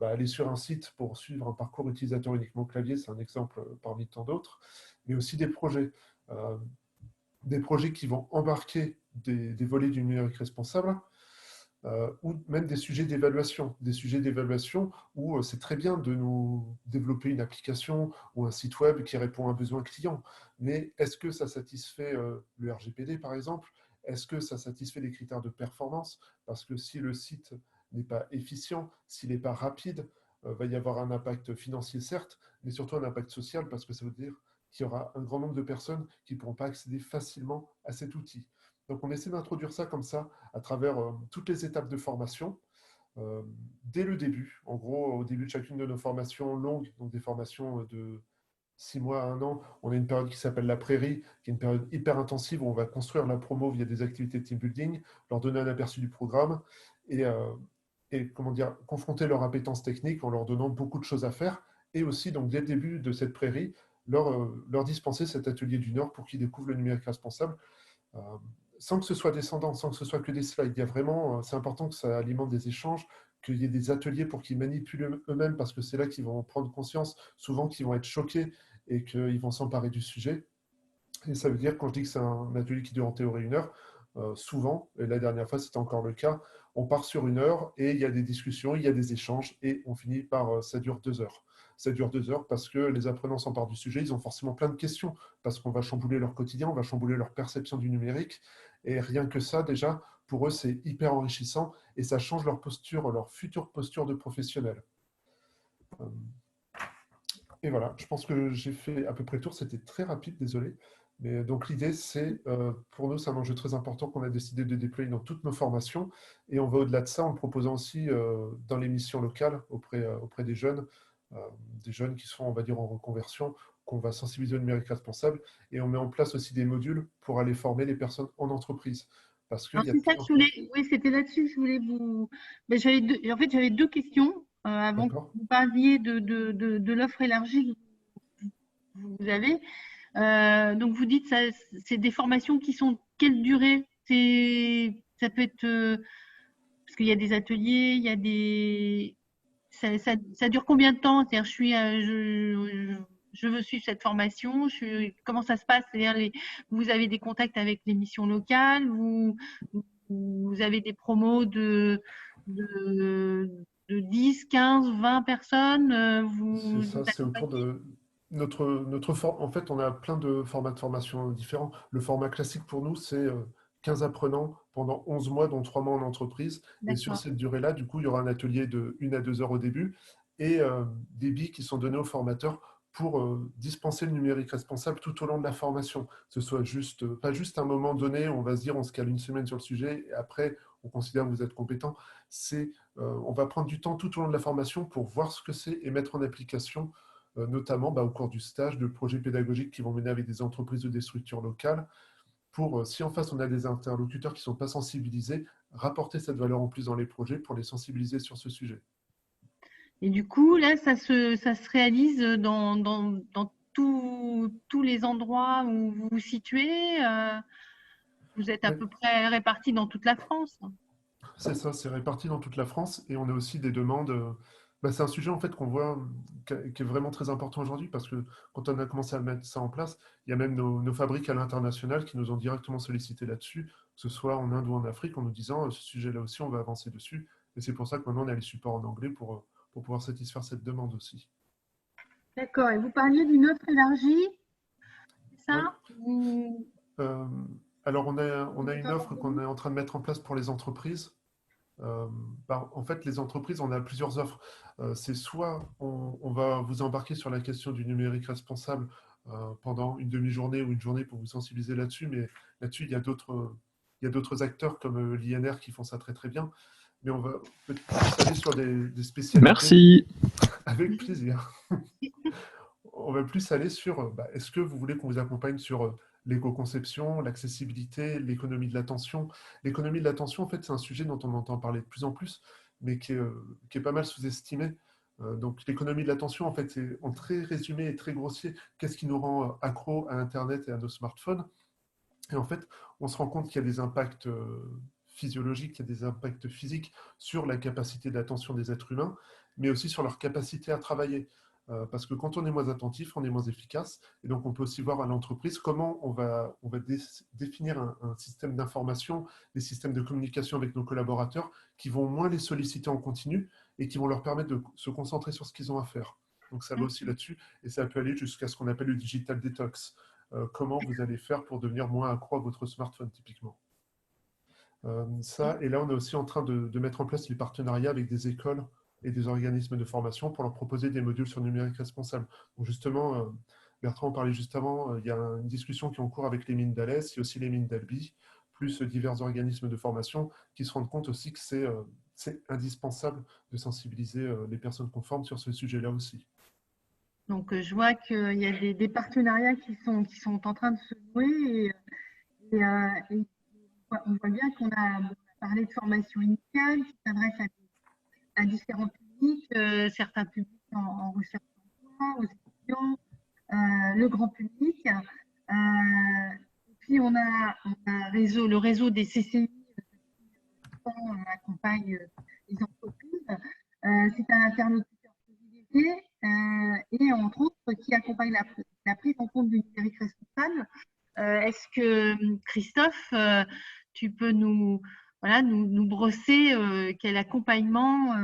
Aller sur un site pour suivre un parcours utilisateur uniquement clavier, c'est un exemple parmi tant d'autres, mais aussi des projets qui vont embarquer des volets du numérique responsable, ou même des sujets d'évaluation où c'est très bien de nous développer une application ou un site web qui répond à un besoin client, mais est-ce que ça satisfait le RGPD par exemple? Est-ce que ça satisfait les critères de performance? Parce que si le site n'est pas efficient, s'il n'est pas rapide, va y avoir un impact financier certes, mais surtout un impact social parce que ça veut dire qu'il y aura un grand nombre de personnes qui ne pourront pas accéder facilement à cet outil. Donc, on essaie d'introduire ça comme ça à travers toutes les étapes de formation. Dès le début, en gros, au début de chacune de nos formations longues, donc des formations de 6 mois à 1 an, on a une période qui s'appelle la prairie, qui est une période hyper intensive où on va construire la promo via des activités de team building, leur donner un aperçu du programme et comment dire, confronter leur appétence technique en leur donnant beaucoup de choses à faire et aussi, donc, dès le début de cette prairie, leur dispenser cet atelier du Nord pour qu'ils découvrent le numérique responsable. Euh, Sans que ce soit descendant, sans que ce soit que des slides. Il y a vraiment, c'est important que ça alimente des échanges, qu'il y ait des ateliers pour qu'ils manipulent eux-mêmes, parce que c'est là qu'ils vont prendre conscience, souvent qu'ils vont être choqués et qu'ils vont s'emparer du sujet. Et ça veut dire, quand je dis que c'est un atelier qui dure en théorie 1 heure, souvent, et la dernière fois c'était encore le cas, on part sur 1 heure et il y a des discussions, il y a des échanges et on finit par, ça dure 2 heures. Ça dure 2 heures parce que les apprenants s'emparent du sujet, ils ont forcément plein de questions, parce qu'on va chambouler leur quotidien, on va chambouler leur perception du numérique, et rien que ça, déjà, pour eux, c'est hyper enrichissant et ça change leur posture, leur future posture de professionnel. Et voilà, je pense que j'ai fait à peu près le tour, c'était très rapide, désolé. Mais donc l'idée, c'est, pour nous, c'est un enjeu très important qu'on a décidé de déployer dans toutes nos formations. Et on va au-delà de ça en le proposant aussi dans les missions locales auprès des jeunes qui sont, on va dire, en reconversion, qu'on va sensibiliser au numérique responsable. Et on met en place aussi des modules pour aller former les personnes en entreprise. Parce qu'il y a C'est ça que je voulais, oui, c'était là-dessus que je voulais vous. Ben, j'avais 2 questions avant que vous parliez de l'offre élargie que vous avez. Donc, vous dites ça, c'est des formations qui sont quelle durée? Ça peut être parce qu'il y a des ateliers, il y a des. Ça dure combien de temps? C'est-à-dire, je veux suivre cette formation. Comment ça se passe? C'est-à-dire, vous avez des contacts avec les missions locales, vous avez des promos de 10, 15, 20 personnes. C'est ça, c'est autour de en fait, on a plein de formats de formation différents. Le format classique pour nous, c'est 15 apprenants pendant 11 mois, dont 3 mois en entreprise. Et sur cette durée-là, du coup, il y aura un atelier de 1 à 2 heures au début et des billes qui sont données aux formateurs pour dispenser le numérique responsable tout au long de la formation. Que ce soit pas juste un moment donné où on va se dire on se cale 1 semaine sur le sujet et après on considère que vous êtes compétent. On va prendre du temps tout au long de la formation pour voir ce que c'est et mettre en application, notamment au cours du stage, de projets pédagogiques qui vont mener avec des entreprises ou des structures locales, pour, si en face on a des interlocuteurs qui ne sont pas sensibilisés, rapporter cette valeur en plus dans les projets pour les sensibiliser sur ce sujet. Et du coup, là, ça se réalise dans tous les endroits où vous vous situez. Vous êtes à peu près répartis dans toute la France. C'est ça, c'est réparti dans toute la France et on a aussi des demandes. C'est un sujet en fait qu'on voit qui est vraiment très important aujourd'hui parce que quand on a commencé à mettre ça en place, il y a même nos fabriques à l'international qui nous ont directement sollicité là-dessus, que ce soit en Inde ou en Afrique, en nous disant ce sujet-là aussi, on va avancer dessus. Et c'est pour ça que maintenant on a les supports en anglais pour pouvoir satisfaire cette demande aussi. D'accord. Et vous parliez d'une offre élargie, c'est ça? Alors on a une offre qu'on est en train de mettre en place pour les entreprises. En fait, les entreprises, on a plusieurs offres. C'est soit on va vous embarquer sur la question du numérique responsable pendant une demi-journée ou une journée pour vous sensibiliser là-dessus, mais là-dessus, il y a d'autres acteurs comme l'INR qui font ça très très bien. Mais on va peut-être aller sur des spécialités. Merci. Avec plaisir. On va plus aller sur est-ce que vous voulez qu'on vous accompagne sur l'éco-conception, l'accessibilité, l'économie de l'attention. L'économie de l'attention, en fait, c'est un sujet dont on entend parler de plus en plus, mais qui est pas mal sous-estimé. Donc, l'économie de l'attention, en fait, c'est en très résumé et très grossier, qu'est-ce qui nous rend accro à Internet et à nos smartphones. Et en fait, on se rend compte qu'il y a des impacts physiologiques, il y a des impacts physiques sur la capacité d'attention des êtres humains, mais aussi sur leur capacité à travailler. Parce que quand on est moins attentif, on est moins efficace. Et donc, on peut aussi voir à l'entreprise comment on va définir un système d'information, des systèmes de communication avec nos collaborateurs qui vont moins les solliciter en continu et qui vont leur permettre de se concentrer sur ce qu'ils ont à faire. Donc, ça va aussi là-dessus. Et ça peut aller jusqu'à ce qu'on appelle le digital detox. Comment vous allez faire pour devenir moins accro à votre smartphone, typiquement. Et là, on est aussi en train de mettre en place des partenariats avec des écoles et des organismes de formation pour leur proposer des modules sur le numérique responsable. Donc justement, Bertrand parlait juste avant, il y a une discussion qui est en cours avec les mines d'Alès, il y a aussi les mines d'Albi, plus divers organismes de formation qui se rendent compte aussi que c'est indispensable de sensibiliser les personnes conformes sur ce sujet-là aussi. Donc, je vois qu'il y a des partenariats qui sont en train de se nouer et on voit bien qu'on a parlé de formation initiale qui s'adresse à différents publics, certains publics en recherche d'emploi, aux étudiants, le grand public. Et puis, on a le réseau des CCI qui accompagne les entreprises. C'est un interlocuteur privilégié et entre autres qui accompagne la prise en compte du numérique responsable. Est-ce que Christophe, tu peux nous brosser quel accompagnement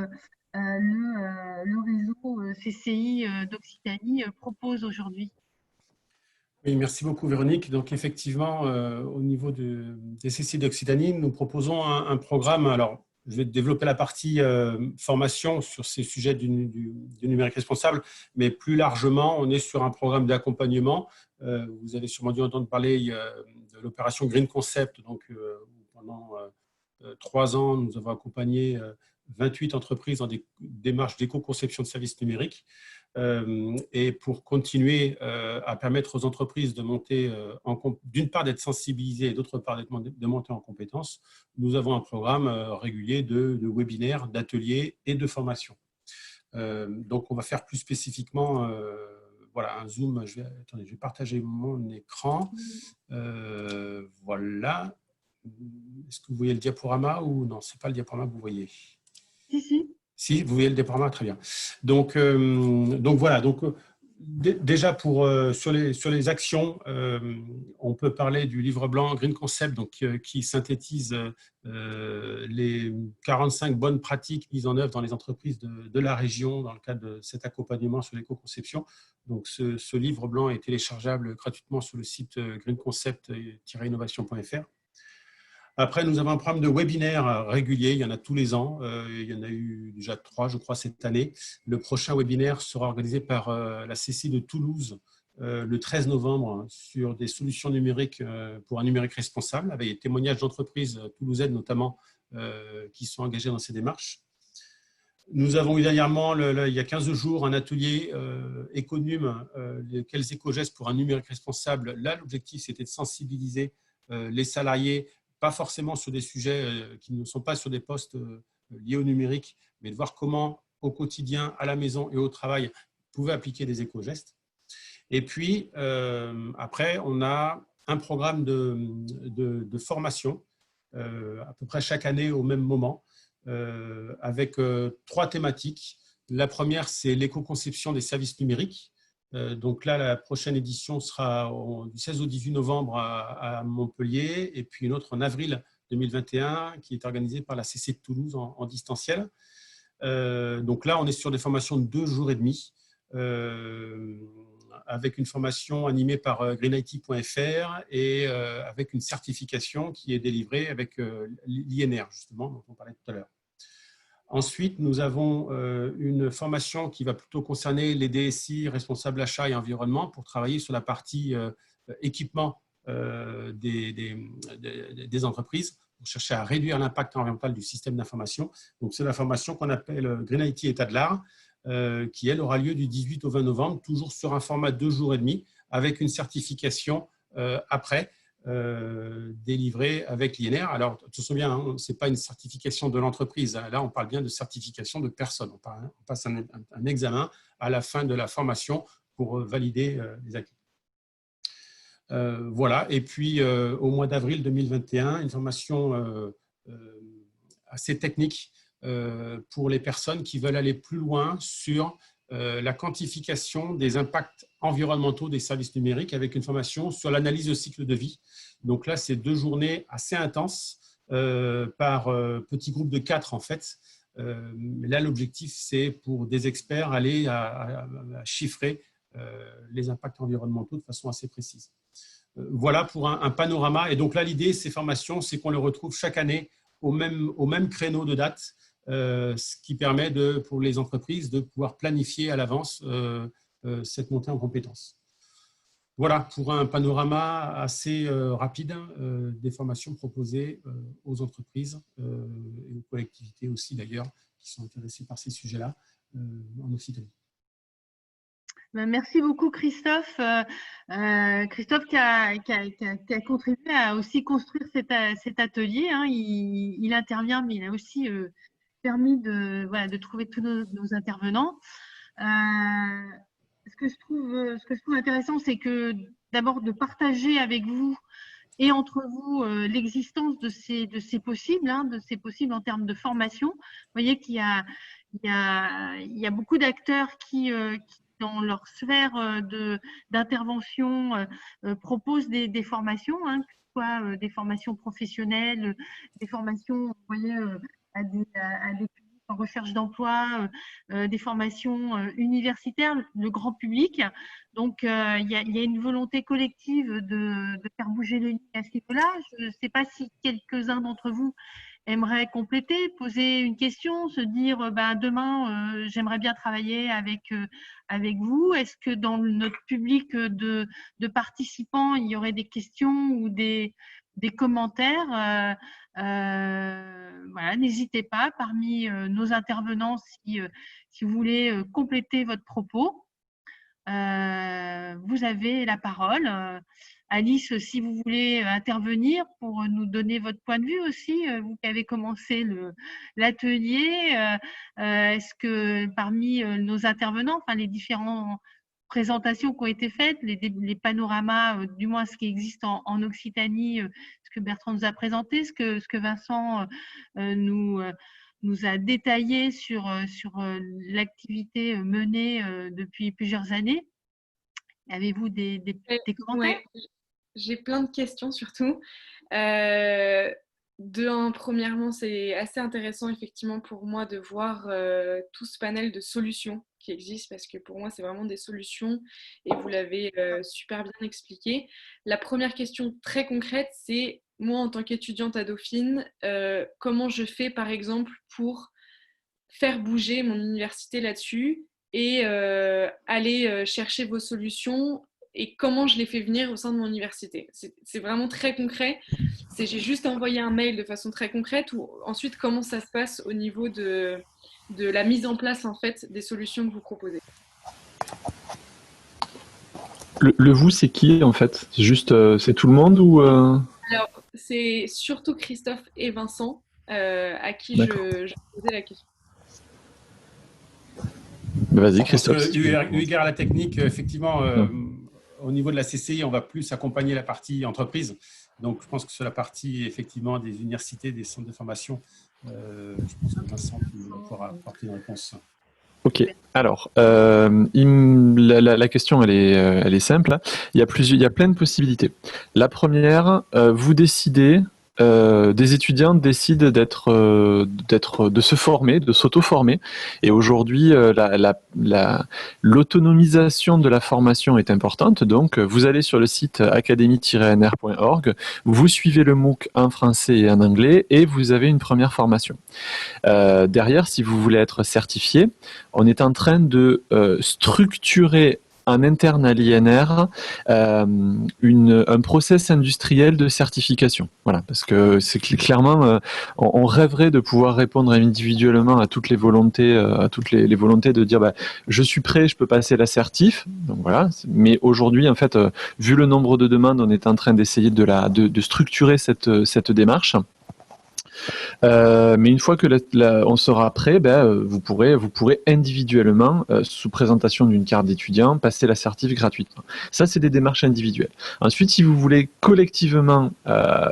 le réseau CCI d'Occitanie propose aujourd'hui? Oui, merci beaucoup Véronique. Donc effectivement, au niveau des CCI d'Occitanie, nous proposons un programme. Alors, je vais développer la partie formation sur ces sujets du numérique responsable, mais plus largement, on est sur un programme d'accompagnement. Vous avez sûrement dû entendre parler de l'opération Green Concept. Donc, pendant 3 ans, nous avons accompagné 28 entreprises dans des démarches d'éco-conception de services numériques. Et pour continuer à permettre aux entreprises de monter, d'une part d'être sensibilisées et d'autre part de monter en compétences, nous avons un programme régulier de webinaires, d'ateliers et de formation. Donc, on va faire plus spécifiquement, voilà, un zoom. Attendez, je vais partager mon écran. Voilà. Est-ce que vous voyez le diaporama ou non? Ce n'est pas le diaporama que vous voyez. Si. Si, vous voyez le diaporama, très bien. Donc voilà. Donc, déjà, sur les actions, on peut parler du livre blanc Green Concept, donc, qui synthétise les 45 bonnes pratiques mises en œuvre dans les entreprises de la région dans le cadre de cet accompagnement sur l'éco-conception. Donc, ce livre blanc est téléchargeable gratuitement sur le site greenconcept-innovation.fr. Après, nous avons un programme de webinaires réguliers, il y en a tous les ans, il y en a eu déjà 3, je crois, cette année. Le prochain webinaire sera organisé par la CCI de Toulouse le 13 novembre sur des solutions numériques pour un numérique responsable, avec des témoignages d'entreprises toulousaines notamment qui sont engagées dans ces démarches. Nous avons eu dernièrement, il y a 15 jours, un atelier Econum, quels éco-gestes pour un numérique responsable. Là, l'objectif, c'était de sensibiliser les salariés, pas forcément sur des sujets qui ne sont pas sur des postes liés au numérique, mais de voir comment, au quotidien, à la maison et au travail, vous pouvez appliquer des éco-gestes. Et puis, après, on a un programme de formation, à peu près chaque année au même moment, avec 3 thématiques. La première, c'est l'éco-conception des services numériques. Donc là, la prochaine édition sera du 16 au 18 novembre à Montpellier, et puis une autre en avril 2021 qui est organisée par la CC de Toulouse en distanciel. Donc là, on est sur des formations de 2 jours et demi, avec une formation animée par greenIT.fr et avec une certification qui est délivrée avec l'INR, justement, dont on parlait tout à l'heure. Ensuite, nous avons une formation qui va plutôt concerner les DSI, responsables achats et environnement, pour travailler sur la partie équipement des entreprises, pour chercher à réduire l'impact environnemental du système d'information. Donc, c'est la formation qu'on appelle Green IT État de l'art, qui, elle, aura lieu du 18 au 20 novembre, toujours sur un format de 2 jours et demi, avec une certification après, délivré avec l'INR. Alors, tu te souviens, hein, ce n'est pas une certification de l'entreprise. Là, on parle bien de certification de personne. On passe un examen à la fin de la formation pour valider les acquis. Voilà. Et puis, au mois d'avril 2021, une formation assez technique pour les personnes qui veulent aller plus loin sur la quantification des impacts environnementaux des services numériques, avec une formation sur l'analyse de cycle de vie. Donc là, c'est 2 journées assez intenses par petit groupe de 4 en fait. Là, l'objectif, c'est pour des experts aller à chiffrer les impacts environnementaux de façon assez précise. Voilà pour un panorama. Et donc là, l'idée, ces formations, c'est qu'on les retrouve chaque année au même créneau de date, ce qui permet pour les entreprises de pouvoir planifier à l'avance cette montée en compétences. Voilà, pour un panorama assez rapide des formations proposées aux entreprises et aux collectivités aussi d'ailleurs, qui sont intéressées par ces sujets-là en Occitanie. Merci beaucoup Christophe. Christophe qui a contribué à aussi construire cet atelier. Hein. Il intervient, mais il a aussi permis de trouver tous nos intervenants. Ce que je trouve intéressant, c'est que d'abord de partager avec vous et entre vous l'existence de ces possibles, hein, de ces possibles en termes de formation. Vous voyez qu'il y a beaucoup d'acteurs qui dans leur sphère d'intervention proposent des formations, hein, que ce soit des formations professionnelles, des formations, vous voyez, à des publics en recherche d'emploi, des formations universitaires, le grand public. Donc, il y a une volonté collective de faire bouger les lignes à ce niveau-là. Je ne sais pas si quelques-uns d'entre vous aimeraient compléter, poser une question, se dire demain, j'aimerais bien travailler avec vous. Est-ce que dans notre public de participants, il y aurait des questions ou des commentaires voilà, n'hésitez pas parmi nos intervenants si vous voulez compléter votre propos. Vous avez la parole. Alice, si vous voulez intervenir pour nous donner votre point de vue aussi, vous qui avez commencé l'atelier, est-ce que parmi nos intervenants, enfin les différentes présentations qui ont été faites, les panoramas, du moins ce qui existe en Occitanie, ce que Bertrand nous a présenté, ce que Vincent nous a détaillé sur l'activité menée depuis plusieurs années. Avez-vous des commentaires? Ouais, j'ai plein de questions surtout. Premièrement, c'est assez intéressant effectivement pour moi de voir tout ce panel de solutions qui existe parce que pour moi, c'est vraiment des solutions et vous l'avez super bien expliqué. La première question très concrète, c'est moi en tant qu'étudiante à Dauphine, comment je fais par exemple pour faire bouger mon université là-dessus et aller chercher vos solutions et comment je les fais venir au sein de mon université. C'est vraiment très concret. J'ai juste envoyé un mail de façon très concrète ou ensuite comment ça se passe au niveau de la mise en place en fait des solutions que vous proposez. Le vous, c'est qui en fait? C'est juste, c'est tout le monde ou Alors, c'est surtout Christophe et Vincent à qui je posais la question. Vas-y, Christophe. Eu égard à la technique, effectivement, au niveau de la CCI, on va plus accompagner la partie entreprise. Donc, je pense que sur la partie, effectivement, des universités, des centres de formation, je pense que Vincent pourra apporter une réponse. Ok. Alors, la question, elle est simple. Il y a plein de possibilités. La première, vous décidez... des étudiants décident de se former, de s'auto-former. Et aujourd'hui, l'autonomisation de la formation est importante. Donc, vous allez sur le site académie-nr.org, vous suivez le MOOC en français et en anglais, et vous avez une première formation. Derrière, si vous voulez être certifié, on est en train de structurer en interne à l'INR un process industriel de certification. Voilà, parce que c'est clairement, on rêverait de pouvoir répondre individuellement à toutes les volontés, les volontés de dire je suis prêt, je peux passer la certif. Donc voilà. Mais aujourd'hui, en fait, vu le nombre de demandes, on est en train d'essayer de structurer cette démarche. Mais une fois que on sera prêt, vous pourrez individuellement, sous présentation d'une carte d'étudiant, passer la certif gratuitement. Ça, c'est des démarches individuelles. Ensuite, si vous voulez collectivement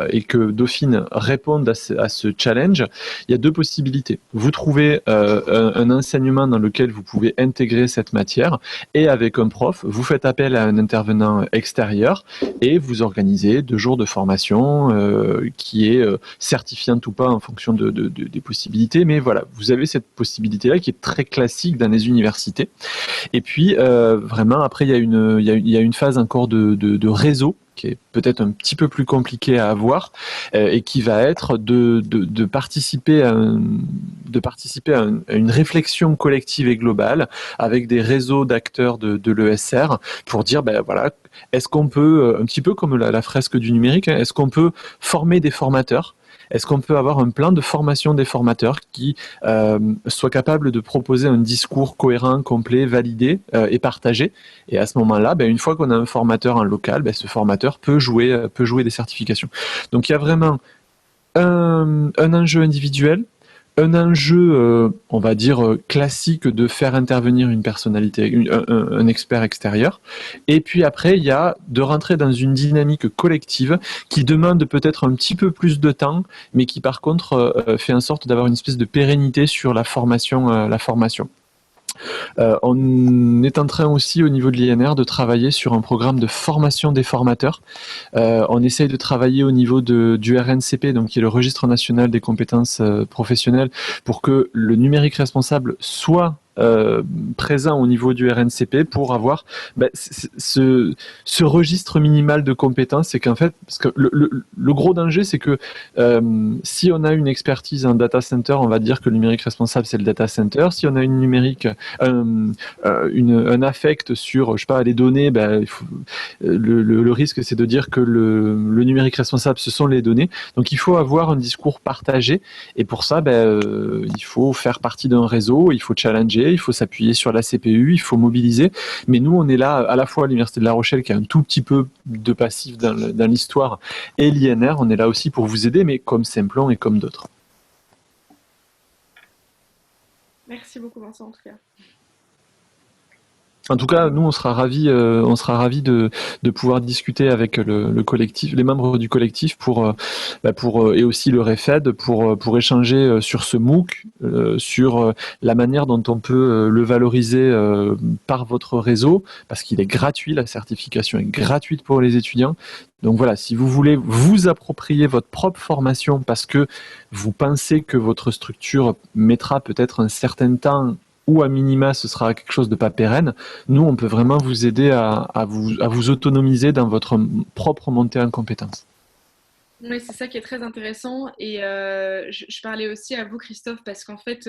et que Dauphine réponde à ce challenge, il y a deux possibilités. Vous trouvez un enseignement dans lequel vous pouvez intégrer cette matière et avec un prof, vous faites appel à un intervenant extérieur et vous organisez 2 jours de formation qui est certifiante ou pas en fonction des possibilités, mais voilà, vous avez cette possibilité-là qui est très classique dans les universités. Et puis, vraiment, après, il y a une phase encore de réseau qui est peut-être un petit peu plus compliqué à avoir et qui va être de participer à une réflexion collective et globale avec des réseaux d'acteurs de l'ESR pour dire, ben voilà, est-ce qu'on peut, un petit peu comme la fresque du numérique, hein, est-ce qu'on peut former des formateurs? Est-ce qu'on peut avoir un plan de formation des formateurs qui soit capable de proposer un discours cohérent, complet, validé et partagé? Et à ce moment-là, ben, une fois qu'on a un formateur en local, ben, ce formateur peut jouer des certifications. Donc il y a vraiment un enjeu individuel, un enjeu, on va dire, classique de faire intervenir une personnalité, un expert extérieur. Et puis après, il y a de rentrer dans une dynamique collective qui demande peut-être un petit peu plus de temps, mais qui par contre fait en sorte d'avoir une espèce de pérennité sur la formation. On est en train aussi au niveau de l'INR de travailler sur un programme de formation des formateurs. On essaye de travailler au niveau du RNCP, donc qui est le Registre national des compétences professionnelles, pour que le numérique responsable soit présent au niveau du RNCP pour avoir ce registre minimal de compétences. C'est qu'en fait, parce que le gros danger, c'est que si on a une expertise en data center, on va dire que le numérique responsable, c'est le data center. Si on a une numérique, un affect sur, je sais pas, les données, ben, le risque, c'est de dire que le numérique responsable, ce sont les données. Donc, il faut avoir un discours partagé. Et pour ça, il faut faire partie d'un réseau, il faut challenger, il faut s'appuyer sur la CPU, il faut mobiliser. Mais nous, on est là à la fois à l'Université de La Rochelle, qui a un tout petit peu de passif dans l'histoire, et l'INR, on est là aussi pour vous aider, mais comme Simplon et comme d'autres. Merci beaucoup, Vincent, en tout cas. En tout cas, nous, on sera ravis de pouvoir discuter avec le collectif, les membres du collectif et aussi le REFED pour échanger sur ce MOOC, sur la manière dont on peut le valoriser par votre réseau, parce qu'il est gratuit, la certification est gratuite pour les étudiants. Donc voilà, si vous voulez vous approprier votre propre formation parce que vous pensez que votre structure mettra peut-être un certain temps ou à minima ce sera quelque chose de pas pérenne, nous on peut vraiment vous aider à vous autonomiser dans votre propre montée en compétences. Oui, c'est ça qui est très intéressant. Et je parlais aussi à vous, Christophe, parce qu'en fait,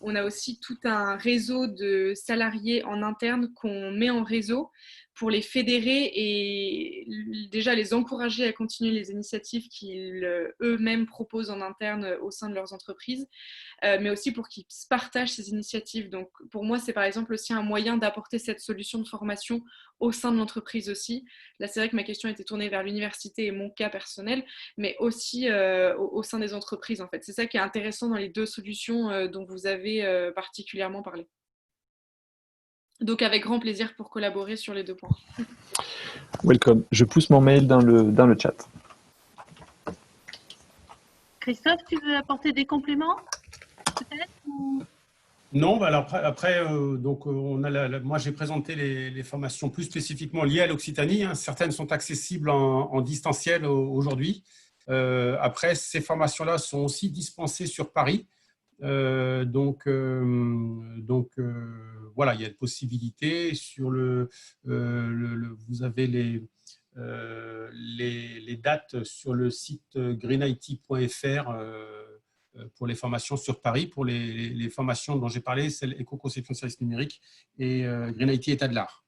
on a aussi tout un réseau de salariés en interne qu'on met en réseau pour les fédérer et déjà les encourager à continuer les initiatives qu'ils eux-mêmes proposent en interne au sein de leurs entreprises, mais aussi pour qu'ils partagent ces initiatives. Donc pour moi, c'est par exemple aussi un moyen d'apporter cette solution de formation au sein de l'entreprise aussi. Là, c'est vrai que ma question était tournée vers l'université et mon cas personnel, mais aussi au sein des entreprises, en fait. C'est ça qui est intéressant dans les deux solutions dont vous avez particulièrement parlé. Donc, avec grand plaisir pour collaborer sur les deux points. Welcome. Je pousse mon mail dans le chat. Christophe, tu veux apporter des compléments peut-être ou... Non, alors après donc moi j'ai présenté les formations plus spécifiquement liées à l'Occitanie. Hein. Certaines sont accessibles en distanciel aujourd'hui. Après, ces formations-là sont aussi dispensées sur Paris. Donc voilà, il y a une possibilité sur vous avez les dates sur le site greenIT.fr pour les formations sur Paris. Pour les formations dont j'ai parlé, c'est l'éco-conception de services numériques et greenIT État de l'art.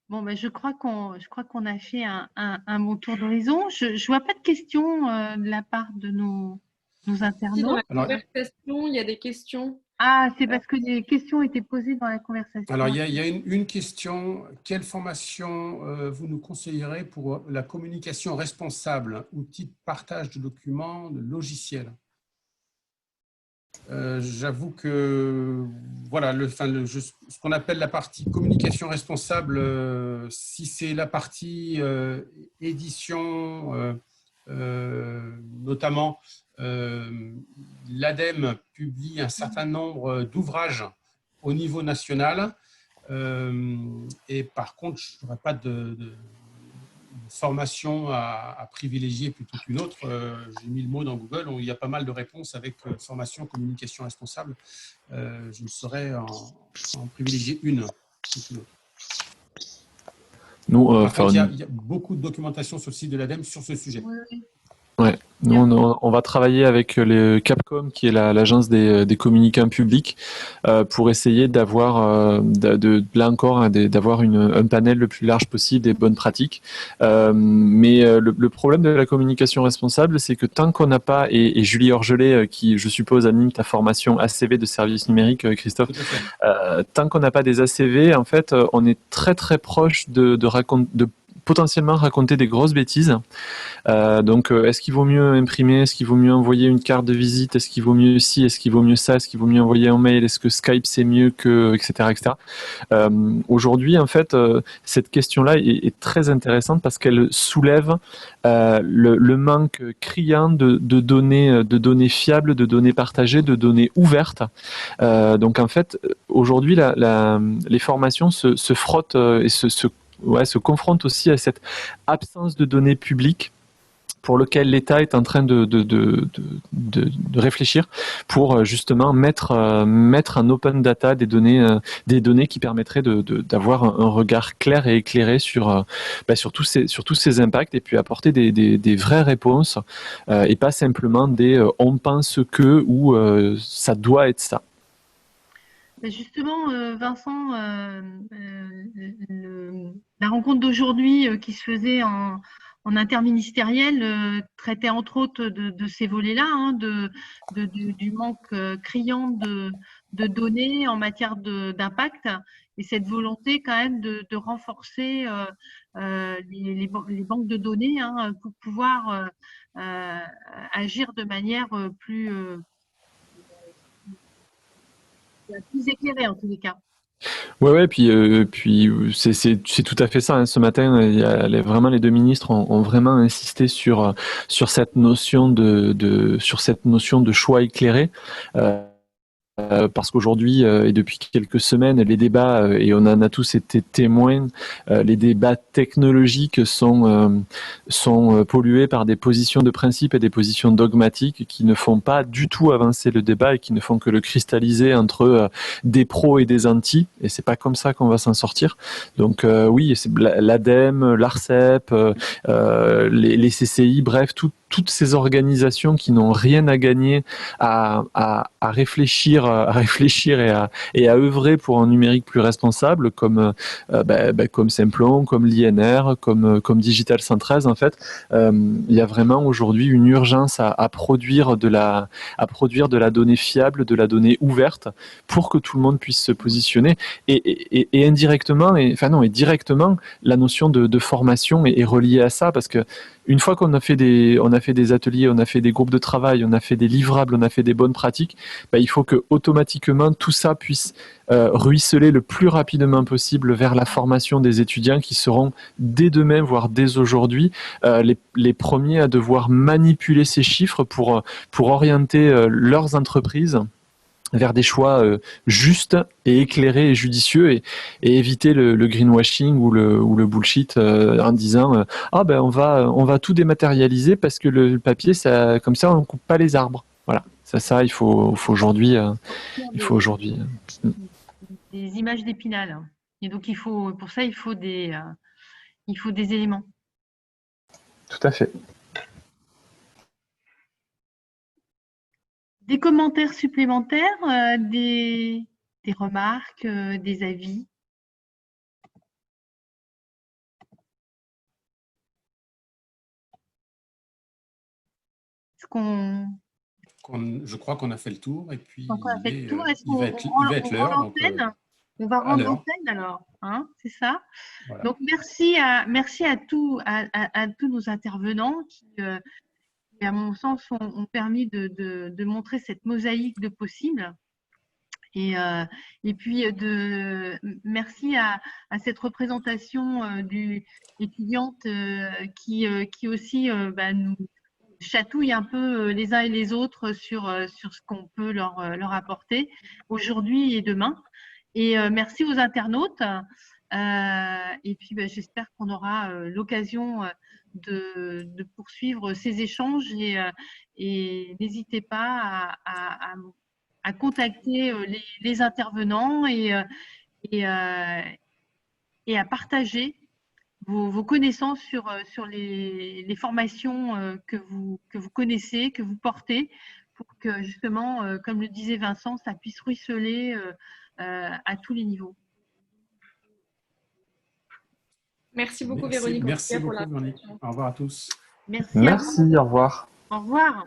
Bon, ben, je crois qu'on a fait un bon tour d'horizon. Je ne vois pas de questions de la part de nos internautes. Dans la conversation, il y a des questions. Ah, c'est parce que des questions étaient posées dans la conversation. Alors, il y a une question. Quelle formation vous nous conseillerez pour la communication responsable, outil de partage de documents, de logiciels? J'avoue que voilà, ce qu'on appelle la partie communication responsable, si c'est la partie édition, notamment l'ADEME publie un certain nombre d'ouvrages au niveau national et par contre, je n'aurais pas formation à privilégier plutôt qu'une autre. J'ai mis le mot dans Google, il y a pas mal de réponses avec formation, communication responsable. Je ne saurais en privilégier une plutôt qu'une autre. Nous, En fait, il y a beaucoup de documentation sur le site de l'ADEME sur ce sujet. ouais. Nous, on va travailler avec le Capcom, qui est l'agence des communicants publics, pour essayer d'avoir, là encore, hein, d'avoir un panel le plus large possible des bonnes pratiques. Mais le problème de la communication responsable, c'est que tant qu'on n'a pas, et Julie Orgelet, qui, je suppose, anime ta formation ACV de services numériques, Christophe, tant qu'on n'a pas des ACV, en fait, on est très très proche de potentiellement raconter des grosses bêtises. Donc, est-ce qu'il vaut mieux imprimer? Est-ce qu'il vaut mieux envoyer une carte de visite? Est-ce qu'il vaut mieux ci? Est-ce qu'il vaut mieux ça? Est-ce qu'il vaut mieux envoyer un mail? Est-ce que Skype c'est mieux que, etc., etc. Aujourd'hui, en fait, cette question-là est très intéressante parce qu'elle soulève le manque criant de données fiables, de données partagées, de données ouvertes. Donc, en fait, aujourd'hui, les formations se frottent et se confrontent aussi à cette absence de données publiques pour lequel l'État est en train de réfléchir pour justement mettre en open data des données qui permettraient d'avoir un regard clair et éclairé sur tous ces impacts et puis apporter des vraies réponses et pas simplement on pense que ou ça doit être ça. Justement, Vincent, la rencontre d'aujourd'hui qui se faisait en interministériel traitait entre autres de ces volets-là, hein, du manque criant de données en matière d'impact et cette volonté quand même de renforcer les banques de données, hein, pour pouvoir agir de manière plus éclairée en tous les cas. Ouais, puis c'est tout à fait ça, hein. Ce matin, vraiment les deux ministres ont vraiment insisté sur cette notion de choix éclairé. Parce qu'aujourd'hui et depuis quelques semaines, les débats, et on en a tous été témoins, les débats technologiques sont pollués par des positions de principe et des positions dogmatiques qui ne font pas du tout avancer le débat et qui ne font que le cristalliser entre des pros et des anti, et c'est pas comme ça qu'on va s'en sortir. Donc oui, c'est l'ADEME, l'ARCEP, les CCI, bref, toutes ces organisations qui n'ont rien à gagner à réfléchir et à œuvrer pour un numérique plus responsable, comme Simplon, comme l'INR, comme Digital 113. En fait, il y a vraiment aujourd'hui une urgence à produire de la donnée fiable, de la donnée ouverte, pour que tout le monde puisse se positionner. Et indirectement, et directement, la notion de formation est reliée à ça, parce que une fois qu'on a fait des ateliers, on a fait des groupes de travail, on a fait des livrables, on a fait des bonnes pratiques, il faut que automatiquement tout ça puisse ruisseler le plus rapidement possible vers la formation des étudiants qui seront dès demain, voire dès aujourd'hui, les premiers à devoir manipuler ces chiffres pour orienter leurs entreprises vers des choix justes et éclairés et judicieux, et éviter le greenwashing ou le bullshit en disant on va tout dématérialiser parce que le papier, ça, comme ça on ne coupe pas les arbres. Voilà, ça il faut aujourd'hui des images d'Épinal, et donc pour ça il faut des éléments. Tout à fait. Des commentaires supplémentaires, des remarques, des avis? Je crois qu'on a fait le tour, et puis il va être l'heure. On va rendre l'antenne alors, hein, c'est ça. Voilà. Donc merci à tous nos intervenants qui à mon sens, ont permis de montrer cette mosaïque de possibles. Et puis, merci à cette représentation étudiante qui aussi nous chatouille un peu les uns et les autres sur ce qu'on peut leur apporter aujourd'hui et demain. Et merci aux internautes. Et puis, j'espère qu'on aura l'occasion de poursuivre ces échanges et n'hésitez pas à contacter les intervenants et à partager vos connaissances sur les formations que vous connaissez, que vous portez, pour que justement, comme le disait Vincent, ça puisse ruisseler à tous les niveaux. Merci beaucoup Véronique. Merci beaucoup Véronique. Au revoir à tous. Merci. Merci, au revoir. Au revoir.